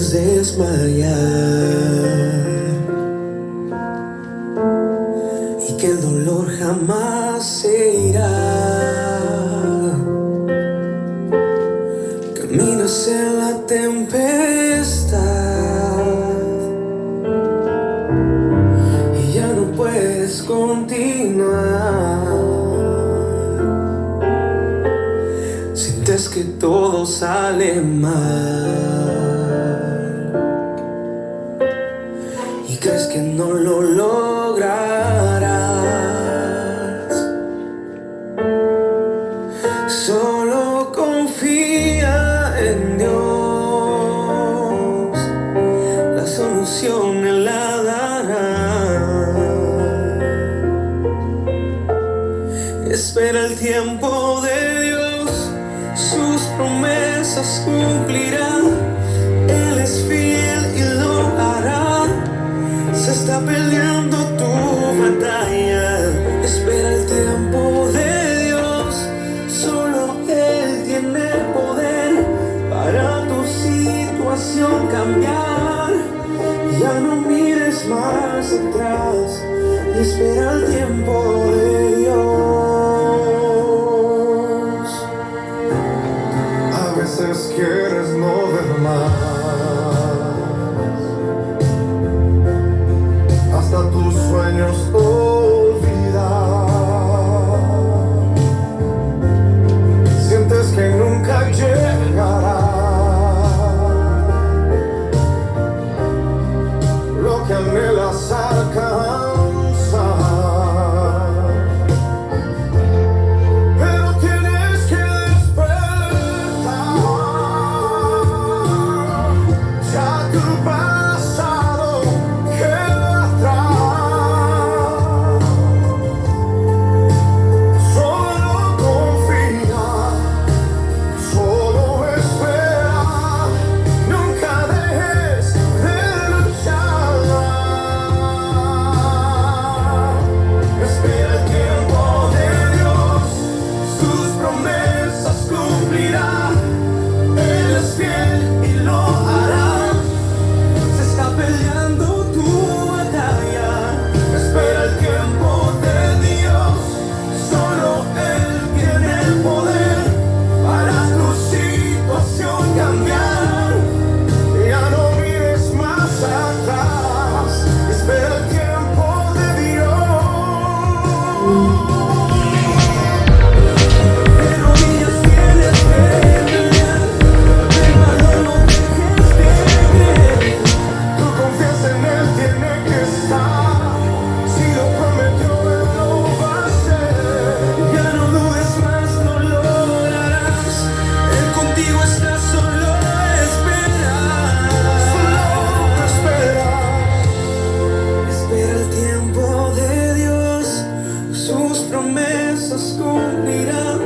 puedes desmayar y que el dolor jamás se irá. Caminas en la tempestad y ya no puedes continuar. Sientes que todo sale mal y crees que no lo lograrás. Solo confía en Dios, la solución Él la dará. Espera el tiempo de Dios, sus promesas cumplirá. Él es fiel y lo hará. Se está peleando tu batalla. Espera el tiempo de Dios, solo Él tiene poder para tu situación cambiar. Ya no mires más atrás y espera el tiempo de Dios. A veces quieres no ver más, hasta tus sueños olvidar. Sientes que nunca llegará lo que anhelas alcanzar. Pero tienes que despertar. Ya tu pasado queda atrás. Solo confía, solo espera. Nunca dejes de luchar. Espera el tiempo de Dios, sus promesas cumplirá. Él es fiel y lo hará. Se está peleando tu batalla. Espera el tiempo de Dios, solo Él tiene el poder para tu situación cambiar. Ya no mires más atrás, espera el tiempo de Dios. De rodillas tienes que pelear, hermano, no dejes de creer. Tu confianza en Él tiene que estar. Si lo prometió, Él lo va a hacer. Ya no dudes más, lo lograrás. Él contigo está, solo espera. Solo espera. Espera el tiempo de Dios, sus promesas cumplirán.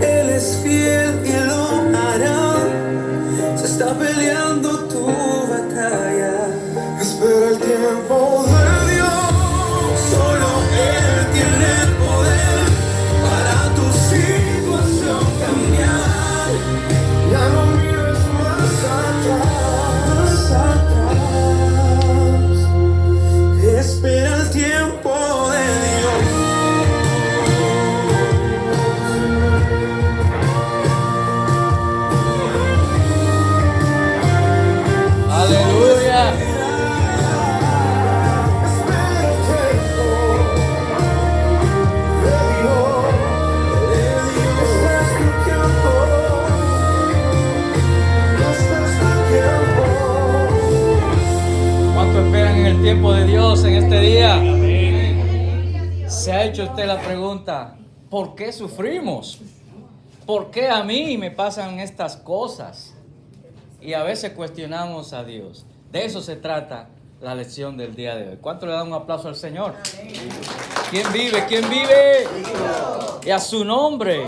Él es fiel y lo hará. Se está peleando tu batalla. Espera el tiempo de Dios, Solo Él tiene el poder para tu situación cambiar. ya no mires más atrás. Más atrás. Espera el tiempo de Dios. Aleluya. Espera el tiempo de Dios. Este es tu tiempo. Este es tu tiempo. ¿Cuánto esperan en el tiempo de Dios en este día? ¿Se ha hecho usted la pregunta, ¿por qué sufrimos? ¿Por qué a mí me pasan estas cosas? Y a veces cuestionamos a Dios. De eso se trata la lección del día de hoy. ¿Cuánto le dan un aplauso al Señor? ¿Quién vive? ¿Quién vive? Y a su nombre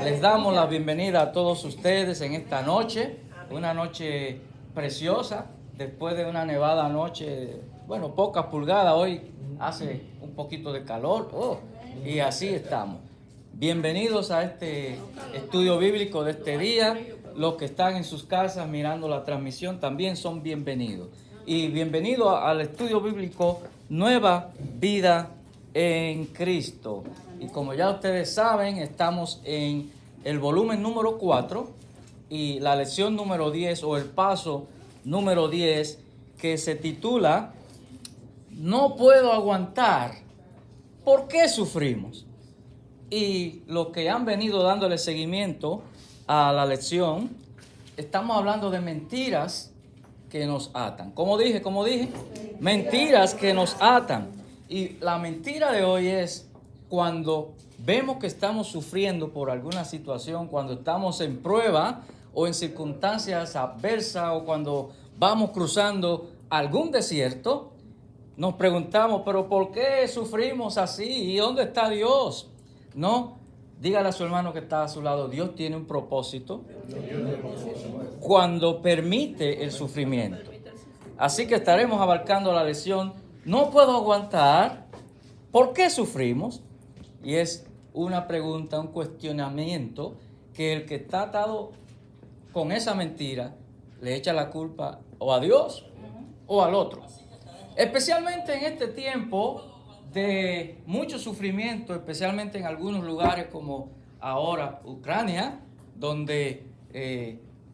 les damos la bienvenida a todos ustedes en esta noche. Una noche preciosa, después de una nevada noche, bueno, pocas pulgadas. Hoy hace un poquito de calor. Y así estamos. Bienvenidos a este estudio bíblico de este día. los que están en sus casas mirando la transmisión también son bienvenidos. Y bienvenido al estudio bíblico Nueva Vida en Cristo. Y como ya ustedes saben, estamos en el volumen número 4 y la lección número 10 o el paso número 10, que se titula No puedo aguantar. ¿Por qué sufrimos? Y los que han venido dándole seguimiento a la lección, estamos hablando de mentiras que nos atan. ¿Cómo dije? Mentiras que nos atan. Y la mentira de hoy es cuando vemos que estamos sufriendo por alguna situación, cuando estamos en prueba o en circunstancias adversas o cuando vamos cruzando algún desierto, nos preguntamos, ¿pero por qué sufrimos así? ¿Y dónde está Dios? No, dígale a su hermano que está a su lado, Dios tiene un propósito cuando permite el sufrimiento. Así que estaremos abarcando la lección, no puedo aguantar, ¿por qué sufrimos? Y es una pregunta, un cuestionamiento que el que está atado con esa mentira le echa la culpa o a Dios o al otro. Especialmente en este tiempo de mucho sufrimiento, especialmente en algunos lugares como ahora Ucrania, donde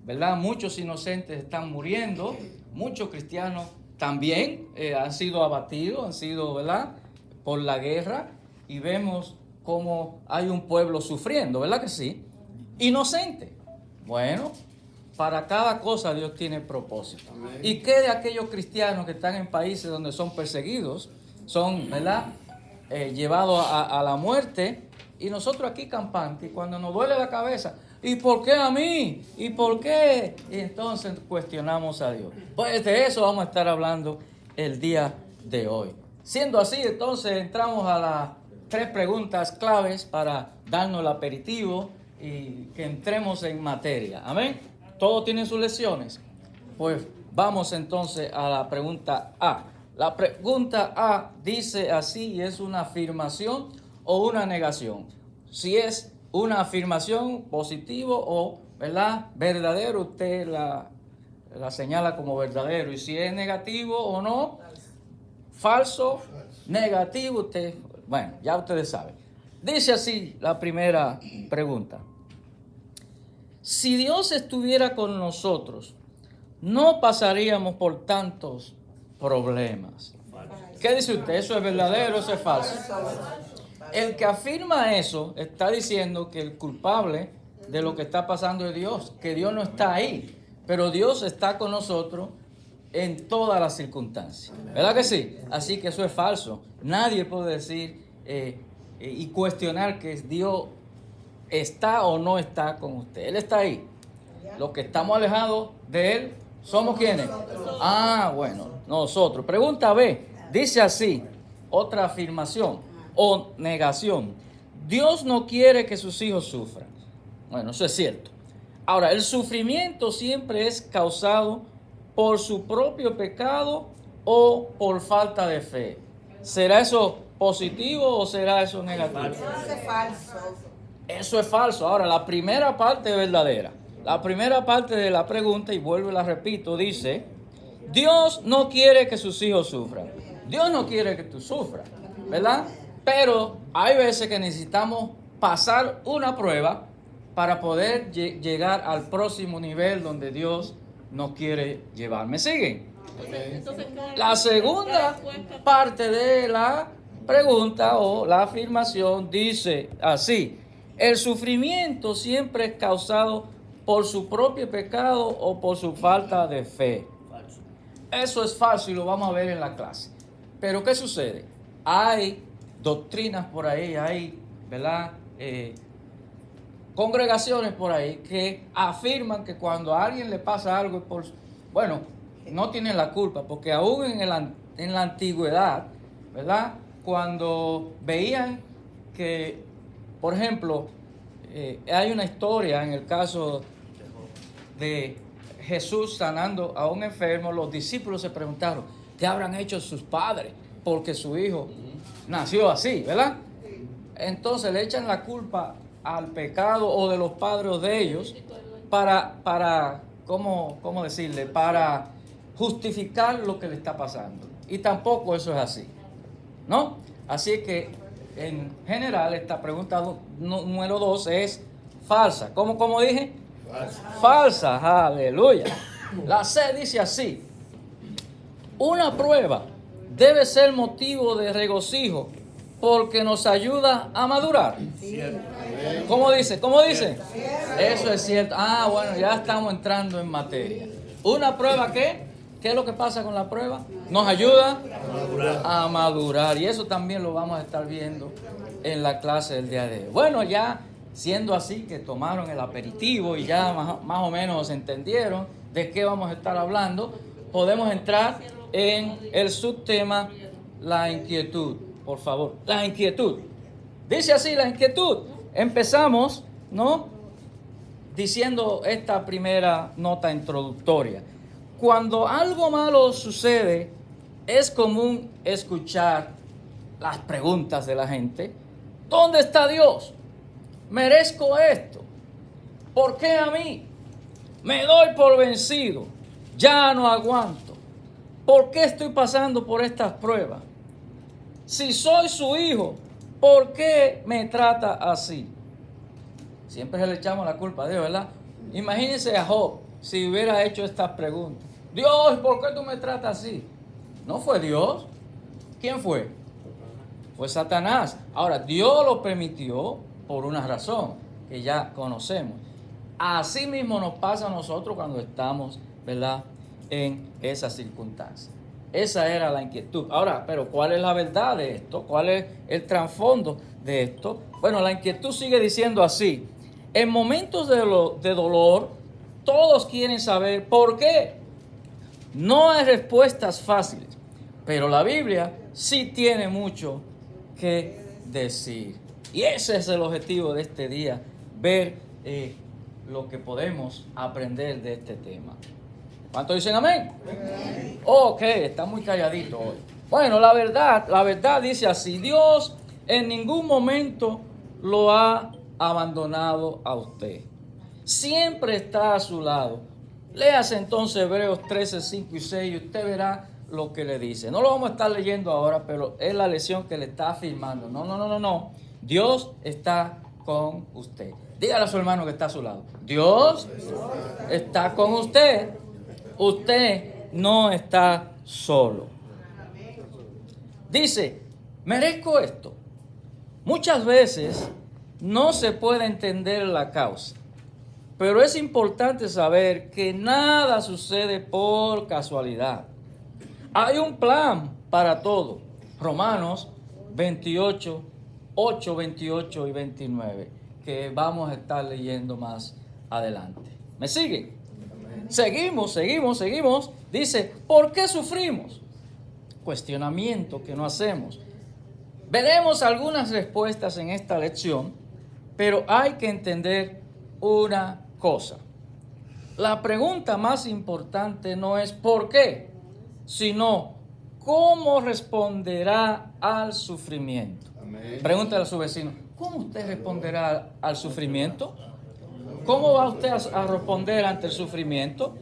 ¿verdad? Muchos inocentes están muriendo, muchos cristianos también han sido abatidos, han sido, ¿verdad?, por la guerra, y vemos cómo hay un pueblo sufriendo, ¿verdad que sí? Inocente. Bueno, para cada cosa Dios tiene propósito. Amén. ¿Y qué de aquellos cristianos que están en países donde son perseguidos, son, ¿verdad?, llevados a la muerte, y nosotros aquí campantes, cuando nos duele la cabeza, ¿y por qué a mí? ¿Y por qué? Y entonces cuestionamos a Dios. Pues de eso vamos a estar hablando el día de hoy. Siendo así, entonces entramos a las 3 preguntas claves para darnos el aperitivo y que entremos en materia. ¿Amén? ¿Todos tienen sus lecciones? Pues vamos entonces a la pregunta A. La pregunta A dice así, y es una afirmación o una negación. Si es una afirmación positivo o, ¿verdad?, verdadero, usted la señala como verdadero. Y si es negativo o no, falso, negativo, usted, bueno, ya ustedes saben. Dice así la primera pregunta. Si Dios estuviera con nosotros, no pasaríamos por tantos problemas. ¿Qué dice usted? ¿Eso es verdadero o eso es falso? El que afirma eso está diciendo que el culpable de lo que está pasando es Dios, que Dios no está ahí, pero Dios está con nosotros en todas las circunstancias. ¿Verdad que sí? Así que eso es falso. Nadie puede decir y cuestionar que Dios está o no está con usted. Él está ahí. Los que estamos alejados de Él, ¿somos quiénes? Ah, bueno, nosotros. Pregunta B, dice así, otra afirmación o negación. Dios no quiere que sus hijos sufran. Bueno, eso es cierto. Ahora, el sufrimiento siempre es causado por su propio pecado o por falta de fe. ¿Será eso positivo o será eso negativo? Eso es falso. Eso es falso. Ahora, la primera parte es verdadera. La primera parte de la pregunta, y vuelvo y la repito, dice, Dios no quiere que sus hijos sufran. Dios no quiere que tú sufras, ¿verdad? Pero hay veces que necesitamos pasar una prueba para poder llegar al próximo nivel donde Dios nos quiere llevar. ¿Me siguen? La segunda parte de la pregunta o la afirmación dice así: el sufrimiento siempre es causado por su propio pecado o por su falta de fe. Eso es falso y lo vamos a ver en la clase. Pero ¿qué sucede? Hay doctrinas por ahí, hay, ¿verdad?, congregaciones por ahí que afirman que cuando a alguien le pasa algo, bueno, no tienen la culpa, porque aún en la antigüedad, ¿verdad?, cuando veían que, por ejemplo, hay una historia en el caso de Jesús sanando a un enfermo, los discípulos se preguntaron, ¿qué habrán hecho sus padres? Porque su hijo nació así, ¿verdad? Entonces le echan la culpa al pecado o de los padres de ellos ¿cómo decirle? Para justificar lo que le está pasando. Y tampoco eso es así, ¿no? Así que, en general, esta pregunta número 2 es falsa. ¿Cómo dije? Falsa, aleluya. La C dice así: una prueba debe ser motivo de regocijo porque nos ayuda a madurar. ¿Cómo dice? Eso es cierto. Bueno, ya estamos entrando en materia. ¿Una prueba qué? ¿Qué es lo que pasa con la prueba? Nos ayuda a madurar. Y eso también lo vamos a estar viendo en la clase del día de hoy. Bueno, ya siendo así que tomaron el aperitivo y ya más o menos entendieron de qué vamos a estar hablando, podemos entrar en el subtema la inquietud. Por favor, la inquietud. Dice así la inquietud. Empezamos, ¿no?, diciendo esta primera nota introductoria. Cuando algo malo sucede, es común escuchar las preguntas de la gente. ¿Dónde está Dios? ¿Merezco esto? ¿Por qué a mí? Me doy por vencido. Ya no aguanto. ¿Por qué estoy pasando por estas pruebas? Si soy su hijo, ¿por qué me trata así? Siempre se le echamos la culpa a Dios, ¿verdad? Imagínense a Job si hubiera hecho estas preguntas. Dios, ¿por qué tú me tratas así? ¿No fue Dios? ¿Quién fue? Fue Satanás. Ahora, Dios lo permitió por una razón que ya conocemos. Así mismo nos pasa a nosotros cuando estamos, ¿verdad?, en esas circunstancias. Esa era la inquietud. Ahora, pero ¿cuál es la verdad de esto? ¿Cuál es el trasfondo de esto? Bueno, la inquietud sigue diciendo así: en momentos de dolor, todos quieren saber por qué. No hay respuestas fáciles, pero la Biblia sí tiene mucho que decir. Y ese es el objetivo de este día, ver lo que podemos aprender de este tema. ¿Cuántos dicen amén? Ok, está muy calladito hoy. Bueno, la verdad dice así: Dios en ningún momento lo ha abandonado a usted. Siempre está a su lado. Léase entonces Hebreos 13, 5 y 6 y usted verá lo que le dice. No lo vamos a estar leyendo ahora, pero es la lección que le está afirmando. No. Dios está con usted. Dígale a su hermano que está a su lado: Dios está con usted. Usted no está solo. Dice, ¿merezco esto? Muchas veces no se puede entender la causa, pero es importante saber que nada sucede por casualidad. Hay un plan para todo. Romanos 28, 8, 28 y 29, que vamos a estar leyendo más adelante. ¿Me siguen? Seguimos. Dice, ¿por qué sufrimos? Cuestionamiento que no hacemos. Veremos algunas respuestas en esta lección, pero hay que entender una cosa. La pregunta más importante no es ¿por qué?, sino ¿cómo responderá al sufrimiento? Amén. Pregúntale a su vecino, ¿cómo usted responderá al sufrimiento? ¿Cómo va usted a responder ante el sufrimiento?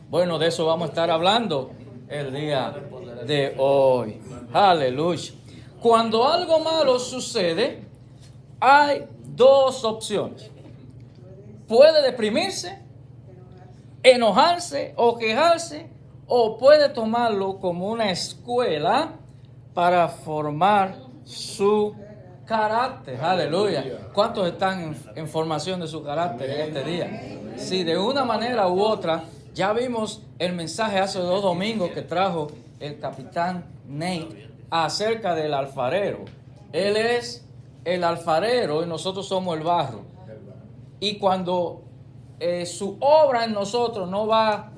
Bueno, de eso vamos a estar hablando el día de hoy. Aleluya. Cuando algo malo sucede, hay dos opciones. Puede deprimirse, enojarse o quejarse, o puede tomarlo como una escuela para formar su carácter. Aleluya. ¿Cuántos están en formación de su carácter en este día? Sí, de una manera u otra. Ya vimos el mensaje hace 2 domingos que trajo el capitán Nate acerca del alfarero. Él es el alfarero y nosotros somos el barro. Y cuando su obra en nosotros no va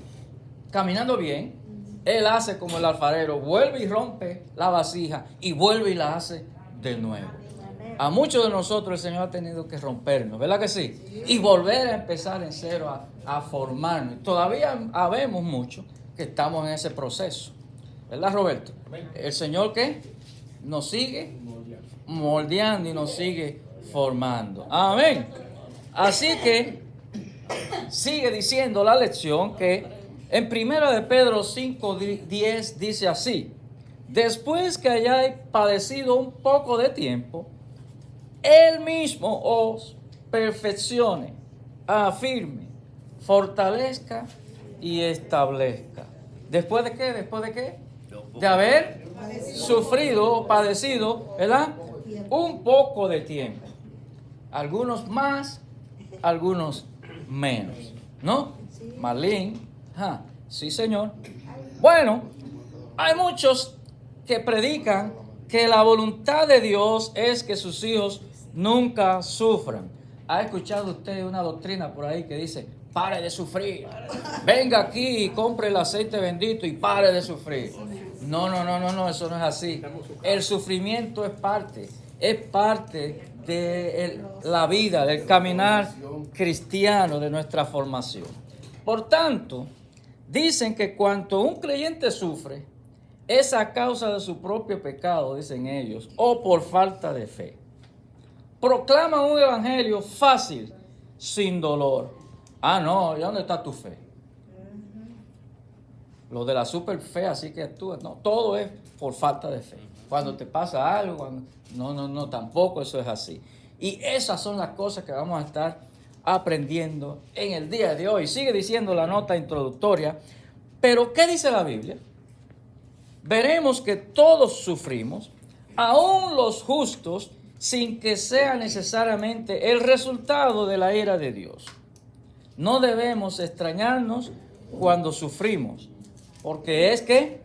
caminando bien, él hace como el alfarero, vuelve y rompe la vasija y vuelve y la hace de nuevo. A muchos de nosotros el Señor ha tenido que rompernos, ¿verdad que sí? Y volver a empezar en cero a formarnos. Todavía habemos muchos que estamos en ese proceso, ¿verdad, Roberto? El Señor, ¿qué? Nos sigue moldeando y nos sigue formando. Amén. Así que sigue diciendo la lección que en 1 de Pedro 5:10 dice así: después que hayáis padecido un poco de tiempo, Él mismo os perfeccione, afirme, fortalezca y establezca. ¿Después de qué? ¿Después de qué? De haber sufrido o padecido, ¿verdad? Un poco de tiempo. Algunos más, algunos menos. ¿No? Marlene, sí señor. Bueno, hay muchos que predican que la voluntad de Dios es que sus hijos nunca sufran. ¿Ha escuchado usted una doctrina por ahí que dice, pare de sufrir? Venga aquí y compre el aceite bendito y pare de sufrir. No, eso no es así. El sufrimiento es parte de la vida, del caminar cristiano, de nuestra formación. Por tanto, dicen que cuando un creyente sufre, es a causa de su propio pecado, dicen ellos, o por falta de fe. Proclaman un evangelio fácil, sin dolor. No, ¿y dónde está tu fe? Lo de la super fe, así que actúas. No, todo es por falta de fe. Cuando te pasa algo, no, tampoco eso es así. Y esas son las cosas que vamos a estar aprendiendo en el día de hoy. Sigue diciendo la nota introductoria, pero ¿qué dice la Biblia? Veremos que todos sufrimos, aun los justos, sin que sea necesariamente el resultado de la ira de Dios. No debemos extrañarnos cuando sufrimos, porque es que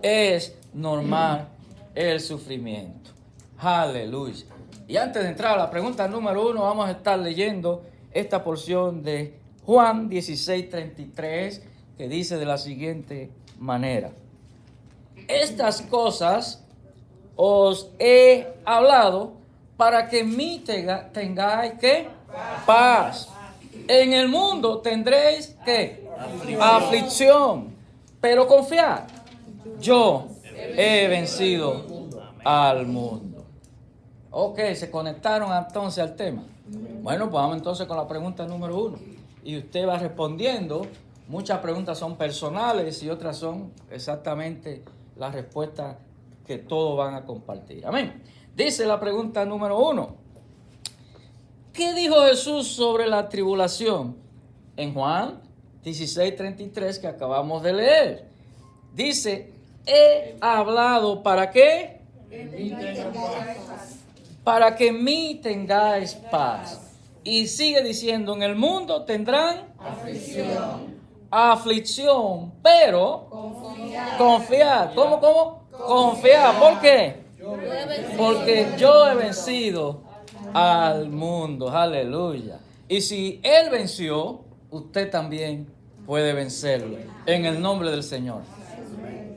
es normal el sufrimiento. Aleluya. Y antes de entrar a la pregunta número 1, vamos a estar leyendo esta porción de Juan 16:33, que dice de la siguiente manera: estas cosas os he hablado para que en mí tengáis ¿qué? Paz. En el mundo tendréis ¿qué? Aflicción. Pero confiad, yo he vencido al mundo. Ok, se conectaron entonces al tema. Bueno, pues vamos entonces con la pregunta número 1. Y usted va respondiendo. Muchas preguntas son personales y otras son exactamente la respuesta que todos van a compartir. Amén. Dice la pregunta número 1. ¿Qué dijo Jesús sobre la tribulación? En Juan 16:33 que acabamos de leer. Dice, he hablado ¿para qué? Para que en mí tengáis paz. Y sigue diciendo, en el mundo tendrán aflicción, pero confiad. ¿Cómo? Confiad. ¿Por qué? Porque yo he vencido al mundo. Aleluya. Y si Él venció, usted también puede vencerlo. En el nombre del Señor.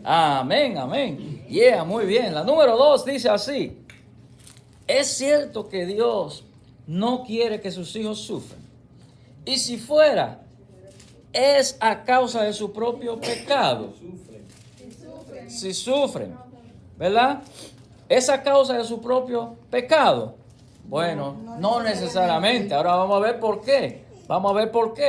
Amén. Muy bien. La número 2 dice así. Es cierto que Dios no quiere que sus hijos sufran. Y si fuera, es a causa de su propio pecado. Si sufren, ¿verdad? ¿Es a causa de su propio pecado? Bueno, no necesariamente. Ahora vamos a ver por qué.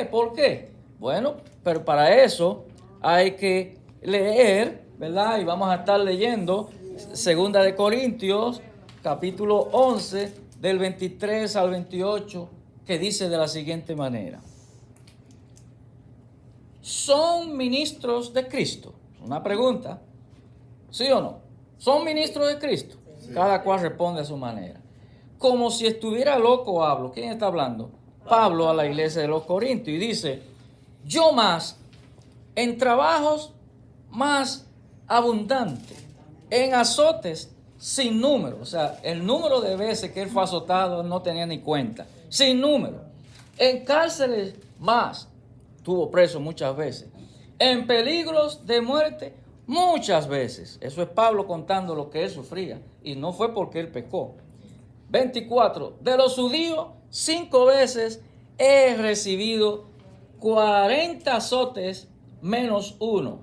¿Por qué? Bueno, pero para eso hay que leer, ¿verdad? Y vamos a estar leyendo 2 de Corintios, capítulo 11, del 23 al 28, que dice de la siguiente manera. ¿Son ministros de Cristo? Una pregunta. ¿Sí o no? ¿Son ministros de Cristo? Cada cual responde a su manera. Como si estuviera loco hablo. ¿Quién está hablando? Pablo a la iglesia de los Corintios. Y dice, yo más, en trabajos más abundante, en azotes sin número. O sea, el número de veces que él fue azotado no tenía ni cuenta. Sin número. En cárceles más. Estuvo preso muchas veces. En peligros de muerte muchas veces. Eso es Pablo contando lo que él sufría. Y no fue porque él pecó. 24. De los judíos, 5 veces he recibido 40 azotes menos 1.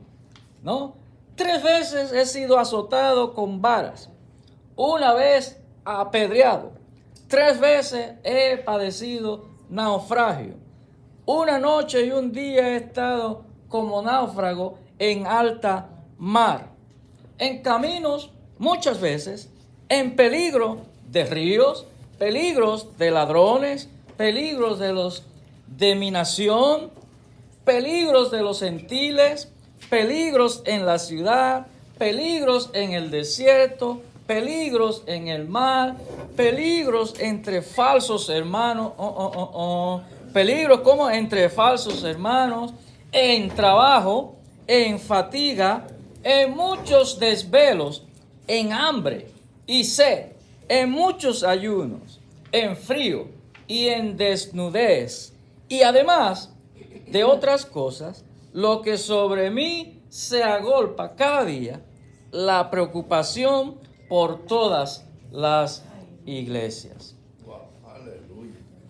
¿No? 3 veces he sido azotado con varas. 1 vez apedreado. 3 veces he padecido naufragio. Una noche y un día he estado como náufrago en alta mar, en caminos muchas veces, en peligro de ríos, peligros de ladrones, peligros de los de mi nación, peligros de los gentiles, peligros en la ciudad, peligros en el desierto, peligros en el mar, peligros entre falsos hermanos, peligros como entre falsos hermanos, en trabajo, en fatiga, en muchos desvelos, en hambre y sed, en muchos ayunos, en frío y en desnudez, y además de otras cosas, lo que sobre mí se agolpa cada día, la preocupación por todas las iglesias.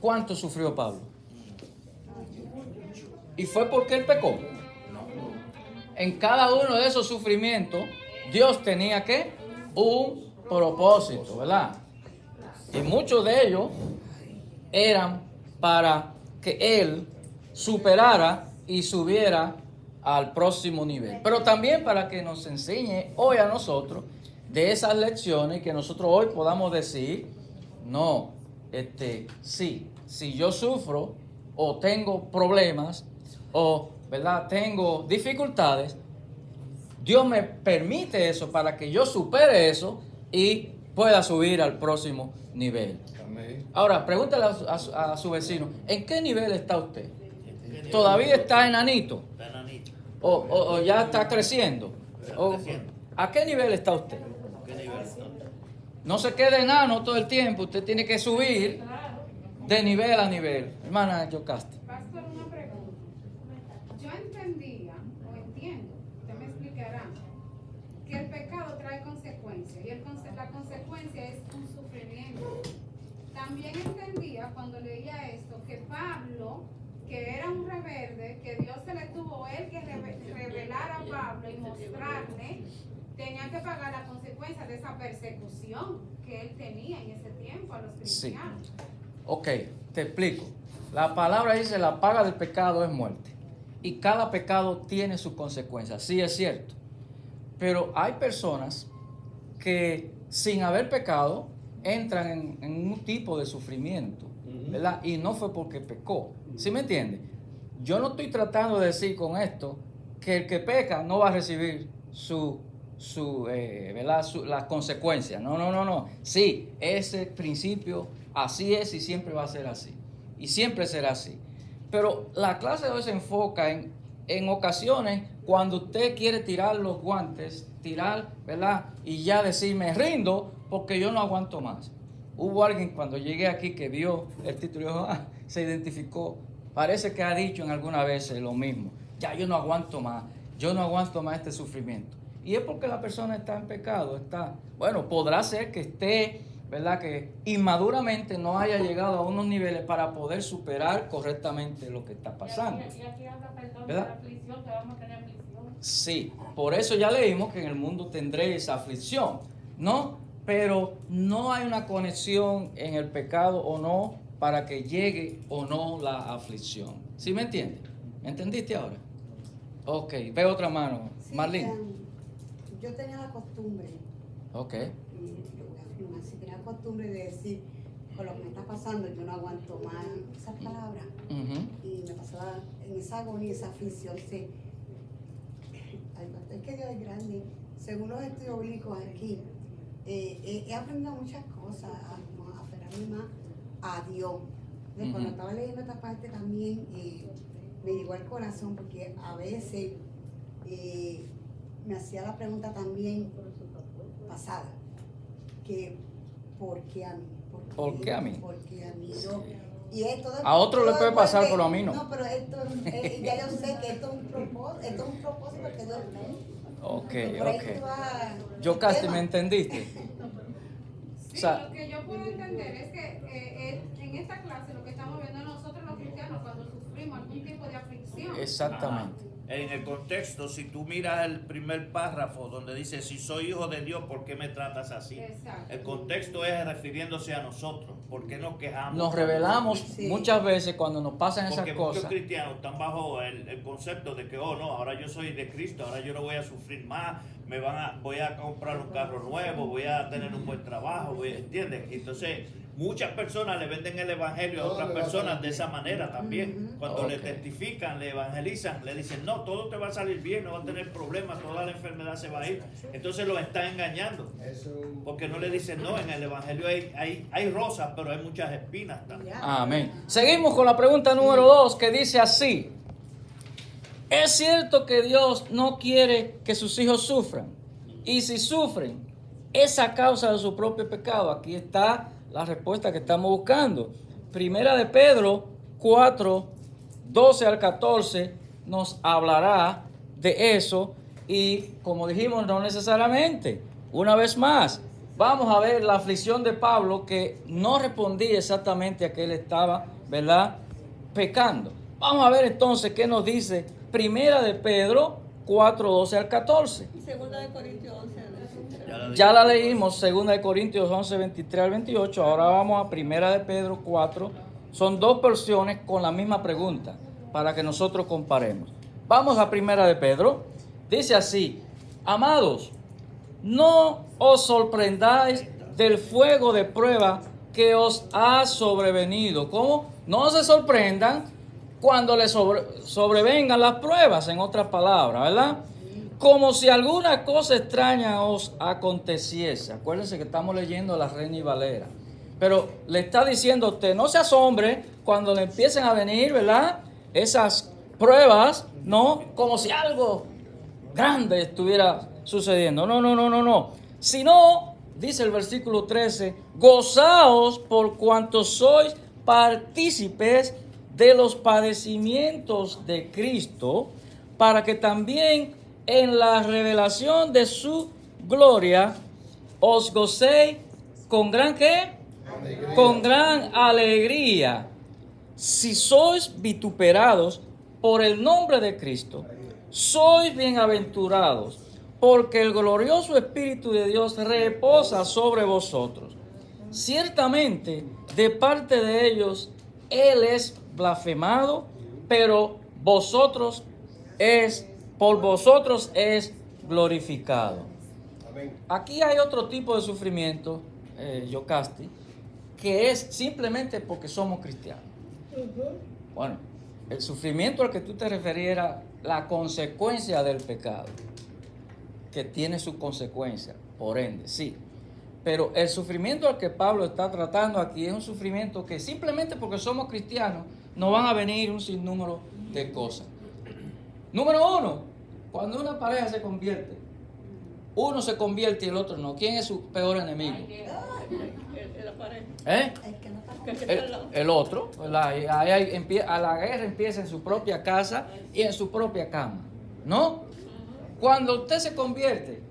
¿Cuánto sufrió Pablo? ¿Y fue porque él pecó? En cada uno de esos sufrimientos, Dios tenía que un propósito, ¿verdad? Y muchos de ellos eran para que él superara y subiera al próximo nivel. Pero también para que nos enseñe hoy a nosotros de esas lecciones, que nosotros hoy podamos decir, no, sí, si yo sufro o tengo problemas o, ¿verdad?, tengo dificultades, Dios me permite eso para que yo supere eso y pueda subir al próximo nivel. Amén. Ahora, pregúntale a su vecino, ¿en qué nivel está usted? ¿Todavía está enanito? ¿O ya está creciendo? ¿A qué nivel está usted? No se quede enano todo el tiempo, usted tiene que subir de nivel a nivel. Hermana Yocasta. Pastor, una pregunta. Yo entendía, o entiendo, usted me explicará, que el pecado trae consecuencias, y la consecuencia es un sufrimiento. También entendía, cuando leía esto, que Pablo, que era un rebelde, que Dios se le tuvo él que revelar a Pablo y mostrarle, tenía que pagar la consecuencia de esa persecución que él tenía en ese tiempo a los cristianos. Sí. Ok, te explico. La palabra dice, la paga del pecado es muerte. Y cada pecado tiene sus consecuencias. Sí, es cierto. Pero hay personas que sin haber pecado entran en un tipo de sufrimiento, ¿verdad? Y no fue porque pecó. ¿Sí me entiende? Yo no estoy tratando de decir con esto que el que peca no va a recibir ¿verdad?, las consecuencias. No. Sí, ese principio así es y siempre va a ser así. Y siempre será así. Pero la clase de hoy se enfoca en ocasiones cuando usted quiere tirar los guantes, ¿verdad?, y ya decir, me rindo porque yo no aguanto más. Hubo alguien cuando llegué aquí que vio el título y dijo, se identificó. Parece que ha dicho en alguna vez lo mismo. Ya yo no aguanto más este sufrimiento. Y es porque la persona está en pecado, bueno, podrá ser que esté, ¿verdad?, que inmaduramente no haya llegado a unos niveles para poder superar correctamente lo que está pasando. Y aquí habla, perdón, de ¿verdad? la aflicción, que vamos a tener aflicción. Sí, por eso ya leímos que en el mundo tendréis aflicción, ¿no? Pero no hay una conexión en el pecado o no para que llegue o no la aflicción. ¿Sí me entiendes? ¿Me entendiste ahora? Ok, ve otra mano. Sí, Marlene. Yo tenía la costumbre, Ok. y lo voy a afirmar, si tenía la costumbre de decir, con lo que me está pasando, yo no aguanto más esas palabras. Ujú. Y me pasaba en esa agonía, esa aflicción, sí. Es que Dios es grande. Según los estudios bíblicos aquí, he aprendido muchas cosas, a aferrarme más a Dios. Cuando Ujú. estaba leyendo esta parte también, me llegó al corazón, porque a veces me hacía la pregunta también pasada, que ¿por qué a mí? ¿Por qué a mí? ¿Por qué a mí? Y esto A otro le puede pasar, porque- pero a mí no. No, pero esto, ya yo sé que esto es un propósito que Dios tiene. Ok, Y por ahí ok. tú vas- Yo el casi tema. me entendiste. Sí, O sea, lo que yo puedo entender es que en esta clase lo que estamos viendo nosotros los cristianos cuando sufrimos algún tipo de aflicción. Exactamente. En el contexto, si tú miras el primer párrafo donde dice, si soy hijo de Dios, ¿por qué me tratas así? Exacto. El contexto es refiriéndose a nosotros. ¿Por qué nos quejamos? Nos revelamos Sí. muchas veces cuando nos pasan esas Porque muchos cosas. cristianos están bajo el concepto de que, oh no, ahora yo soy de Cristo, ahora yo no voy a sufrir más, voy a comprar un carro nuevo, voy a tener un buen trabajo, ¿entiendes? Entonces, muchas personas le venden el evangelio a otras personas de esa manera también. Cuando le Ok. testifican, le evangelizan, le dicen, no, todo te va a salir bien, no va a tener problemas, toda la enfermedad se va a ir. Entonces los están engañando. Porque no le dicen, no, en el evangelio hay rosas, pero hay muchas espinas también. Amén. Seguimos con la pregunta número 2 que dice así. ¿Es cierto que Dios no quiere que sus hijos sufran? Y si sufren, ¿es a causa de su propio pecado? Aquí está la respuesta que estamos buscando. Primera de Pedro 4, 12 al 14 nos hablará de eso. Y como dijimos, no necesariamente. Una vez más, vamos a ver la aflicción de Pablo, que no respondía exactamente a que él estaba, ¿verdad?, pecando. Vamos a ver entonces qué nos dice Primera de Pedro 4, 12 al 14. Segunda de Corintios 11, 23. Ya la leímos, Segunda de Corintios 11, 23 al 28. Ahora vamos a Primera de Pedro 4. Son dos versiones con la misma pregunta para que nosotros comparemos. Vamos a Primera de Pedro. Dice así: amados, no os sorprendáis del fuego de prueba que os ha sobrevenido. ¿Cómo? No se sorprendan cuando les sobrevengan las pruebas, en otras palabras, ¿verdad? Como si alguna cosa extraña os aconteciese. Acuérdense que estamos leyendo la Reina y Valera. Pero le está diciendo a usted, no se asombre cuando le empiecen a venir, ¿verdad?, esas pruebas, ¿no? Como si algo grande estuviera sucediendo. No. Sino, dice el versículo 13, gozaos por cuanto sois partícipes de los padecimientos de Cristo, para que también en la revelación de su gloria os gocéis con gran ¿qué? Alegría. Con gran alegría. Si sois vituperados por el nombre de Cristo, sois bienaventurados, porque el glorioso Espíritu de Dios reposa sobre vosotros. Ciertamente, de parte de ellos, Él es blasfemado, pero por vosotros es glorificado. Aquí hay otro tipo de sufrimiento, Yocasti, que es simplemente porque somos cristianos. Bueno, el sufrimiento al que tú te referías era la consecuencia del pecado, que tiene su consecuencia, por ende, sí. Pero el sufrimiento al que Pablo está tratando aquí es un sufrimiento que simplemente porque somos cristianos nos van a venir un sinnúmero de cosas. Número 1, cuando una pareja se convierte, uno se convierte y el otro no. ¿Quién es su peor enemigo? La pareja. ¿Eh? Que está al lado. El otro. A la guerra empieza en su propia casa y en su propia cama, ¿no? Cuando usted se convierte,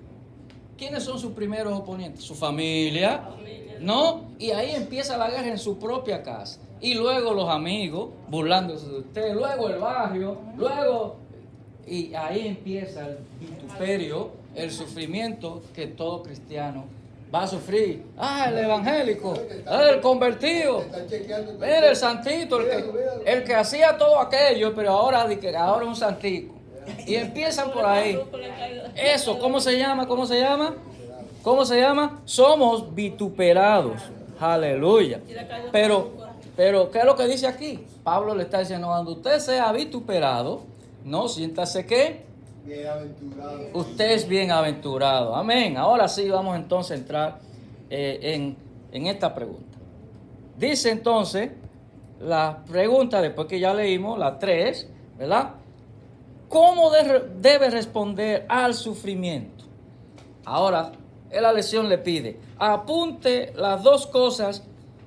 ¿quiénes son sus primeros oponentes? Su familia, ¿no? Y ahí empieza la guerra en su propia casa. Y luego los amigos burlándose de usted, luego el barrio, y ahí empieza el vituperio, el sufrimiento que todo cristiano va a sufrir. El evangélico, el convertido, mira el santito, el que hacía todo aquello, pero ahora es un santico. Y empiezan por ahí. Eso, ¿cómo se llama? Somos vituperados. Aleluya. Pero, ¿qué es lo que dice aquí? Pablo le está diciendo, cuando usted sea vituperado, no siéntase que usted es bienaventurado. Amén. Ahora sí vamos entonces a entrar en esta pregunta. Dice entonces la pregunta, después que ya leímos la 3, ¿verdad? ¿Cómo debe responder al sufrimiento? Ahora, en la lección le pide, apunte las dos cosas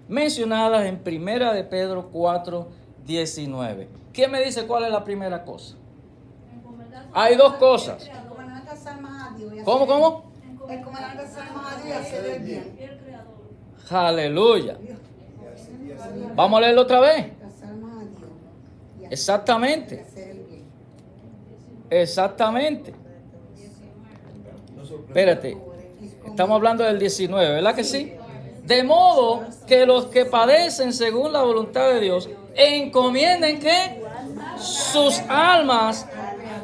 mencionadas en Primera de Pedro 4, 19. ¿Quién me dice cuál es la primera cosa? Hay dos cosas. Encomendar las almas a Dios y hacer ¿Cómo? Encomendar las almas a Dios y hacer el bien. Aleluya. Vamos a leerlo otra vez. Las almas a Dios y Exactamente. hacer el bien. Exactamente. Espérate. Estamos hablando del 19, ¿verdad que sí? De modo que los que padecen según la voluntad de Dios encomienden que sus almas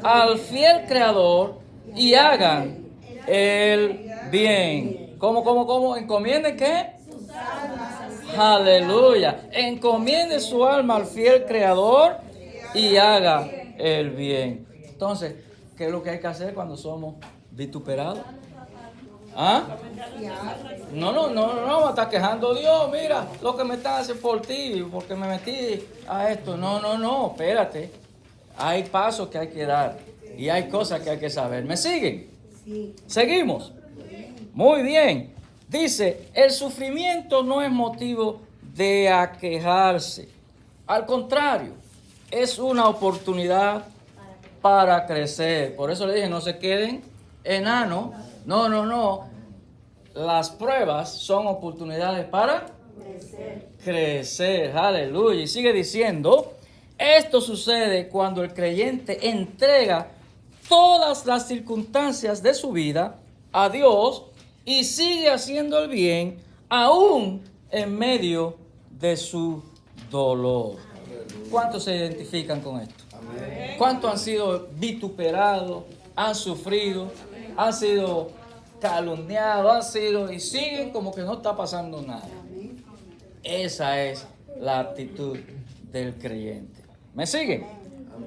al fiel Creador y hagan el bien. ¿Cómo? ¿Encomienden qué? Aleluya. Encomiende su alma al fiel Creador y haga el bien. Entonces, ¿qué es lo que hay que hacer cuando somos vituperados? ¿Ah? No, me está quejando Dios, mira lo que me están haciendo por ti, porque me metí a esto. No, espérate. Hay pasos que hay que dar y hay cosas que hay que saber. ¿Me siguen? Sí. Seguimos. Muy bien. Dice, el sufrimiento no es motivo de aquejarse. Al contrario, es una oportunidad para crecer. Por eso le dije, no se queden enanos. No. Las pruebas son oportunidades para crecer. Aleluya. Y sigue diciendo, esto sucede cuando el creyente entrega todas las circunstancias de su vida a Dios y sigue haciendo el bien aún en medio de su dolor. ¿Cuántos se identifican con esto? ¿Cuántos han sido vituperados, han sufrido, han sido calumniados, y siguen como que no está pasando nada? Esa es la actitud del creyente. ¿Me siguen?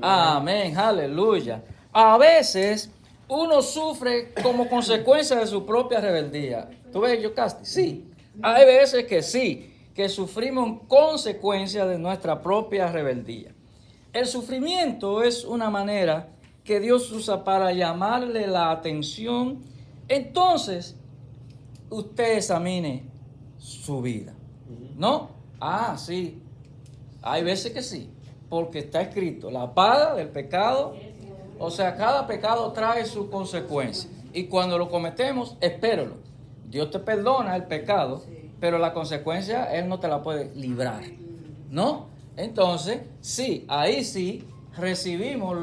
Amén, aleluya. A veces uno sufre como consecuencia de su propia rebeldía. ¿Tú ves, Yocasti? Sí. Hay veces que sí, que sufrimos consecuencia de nuestra propia rebeldía. El sufrimiento es una manera que Dios usa para llamarle la atención. Entonces, usted examine su vida. ¿No? Sí. Hay veces que sí, porque está escrito, la paga del pecado, o sea, cada pecado trae su consecuencia. Y cuando lo cometemos, espéralo. Dios te perdona el pecado, pero la consecuencia Él no te la puede librar. ¿No? Entonces, sí, ahí sí recibimos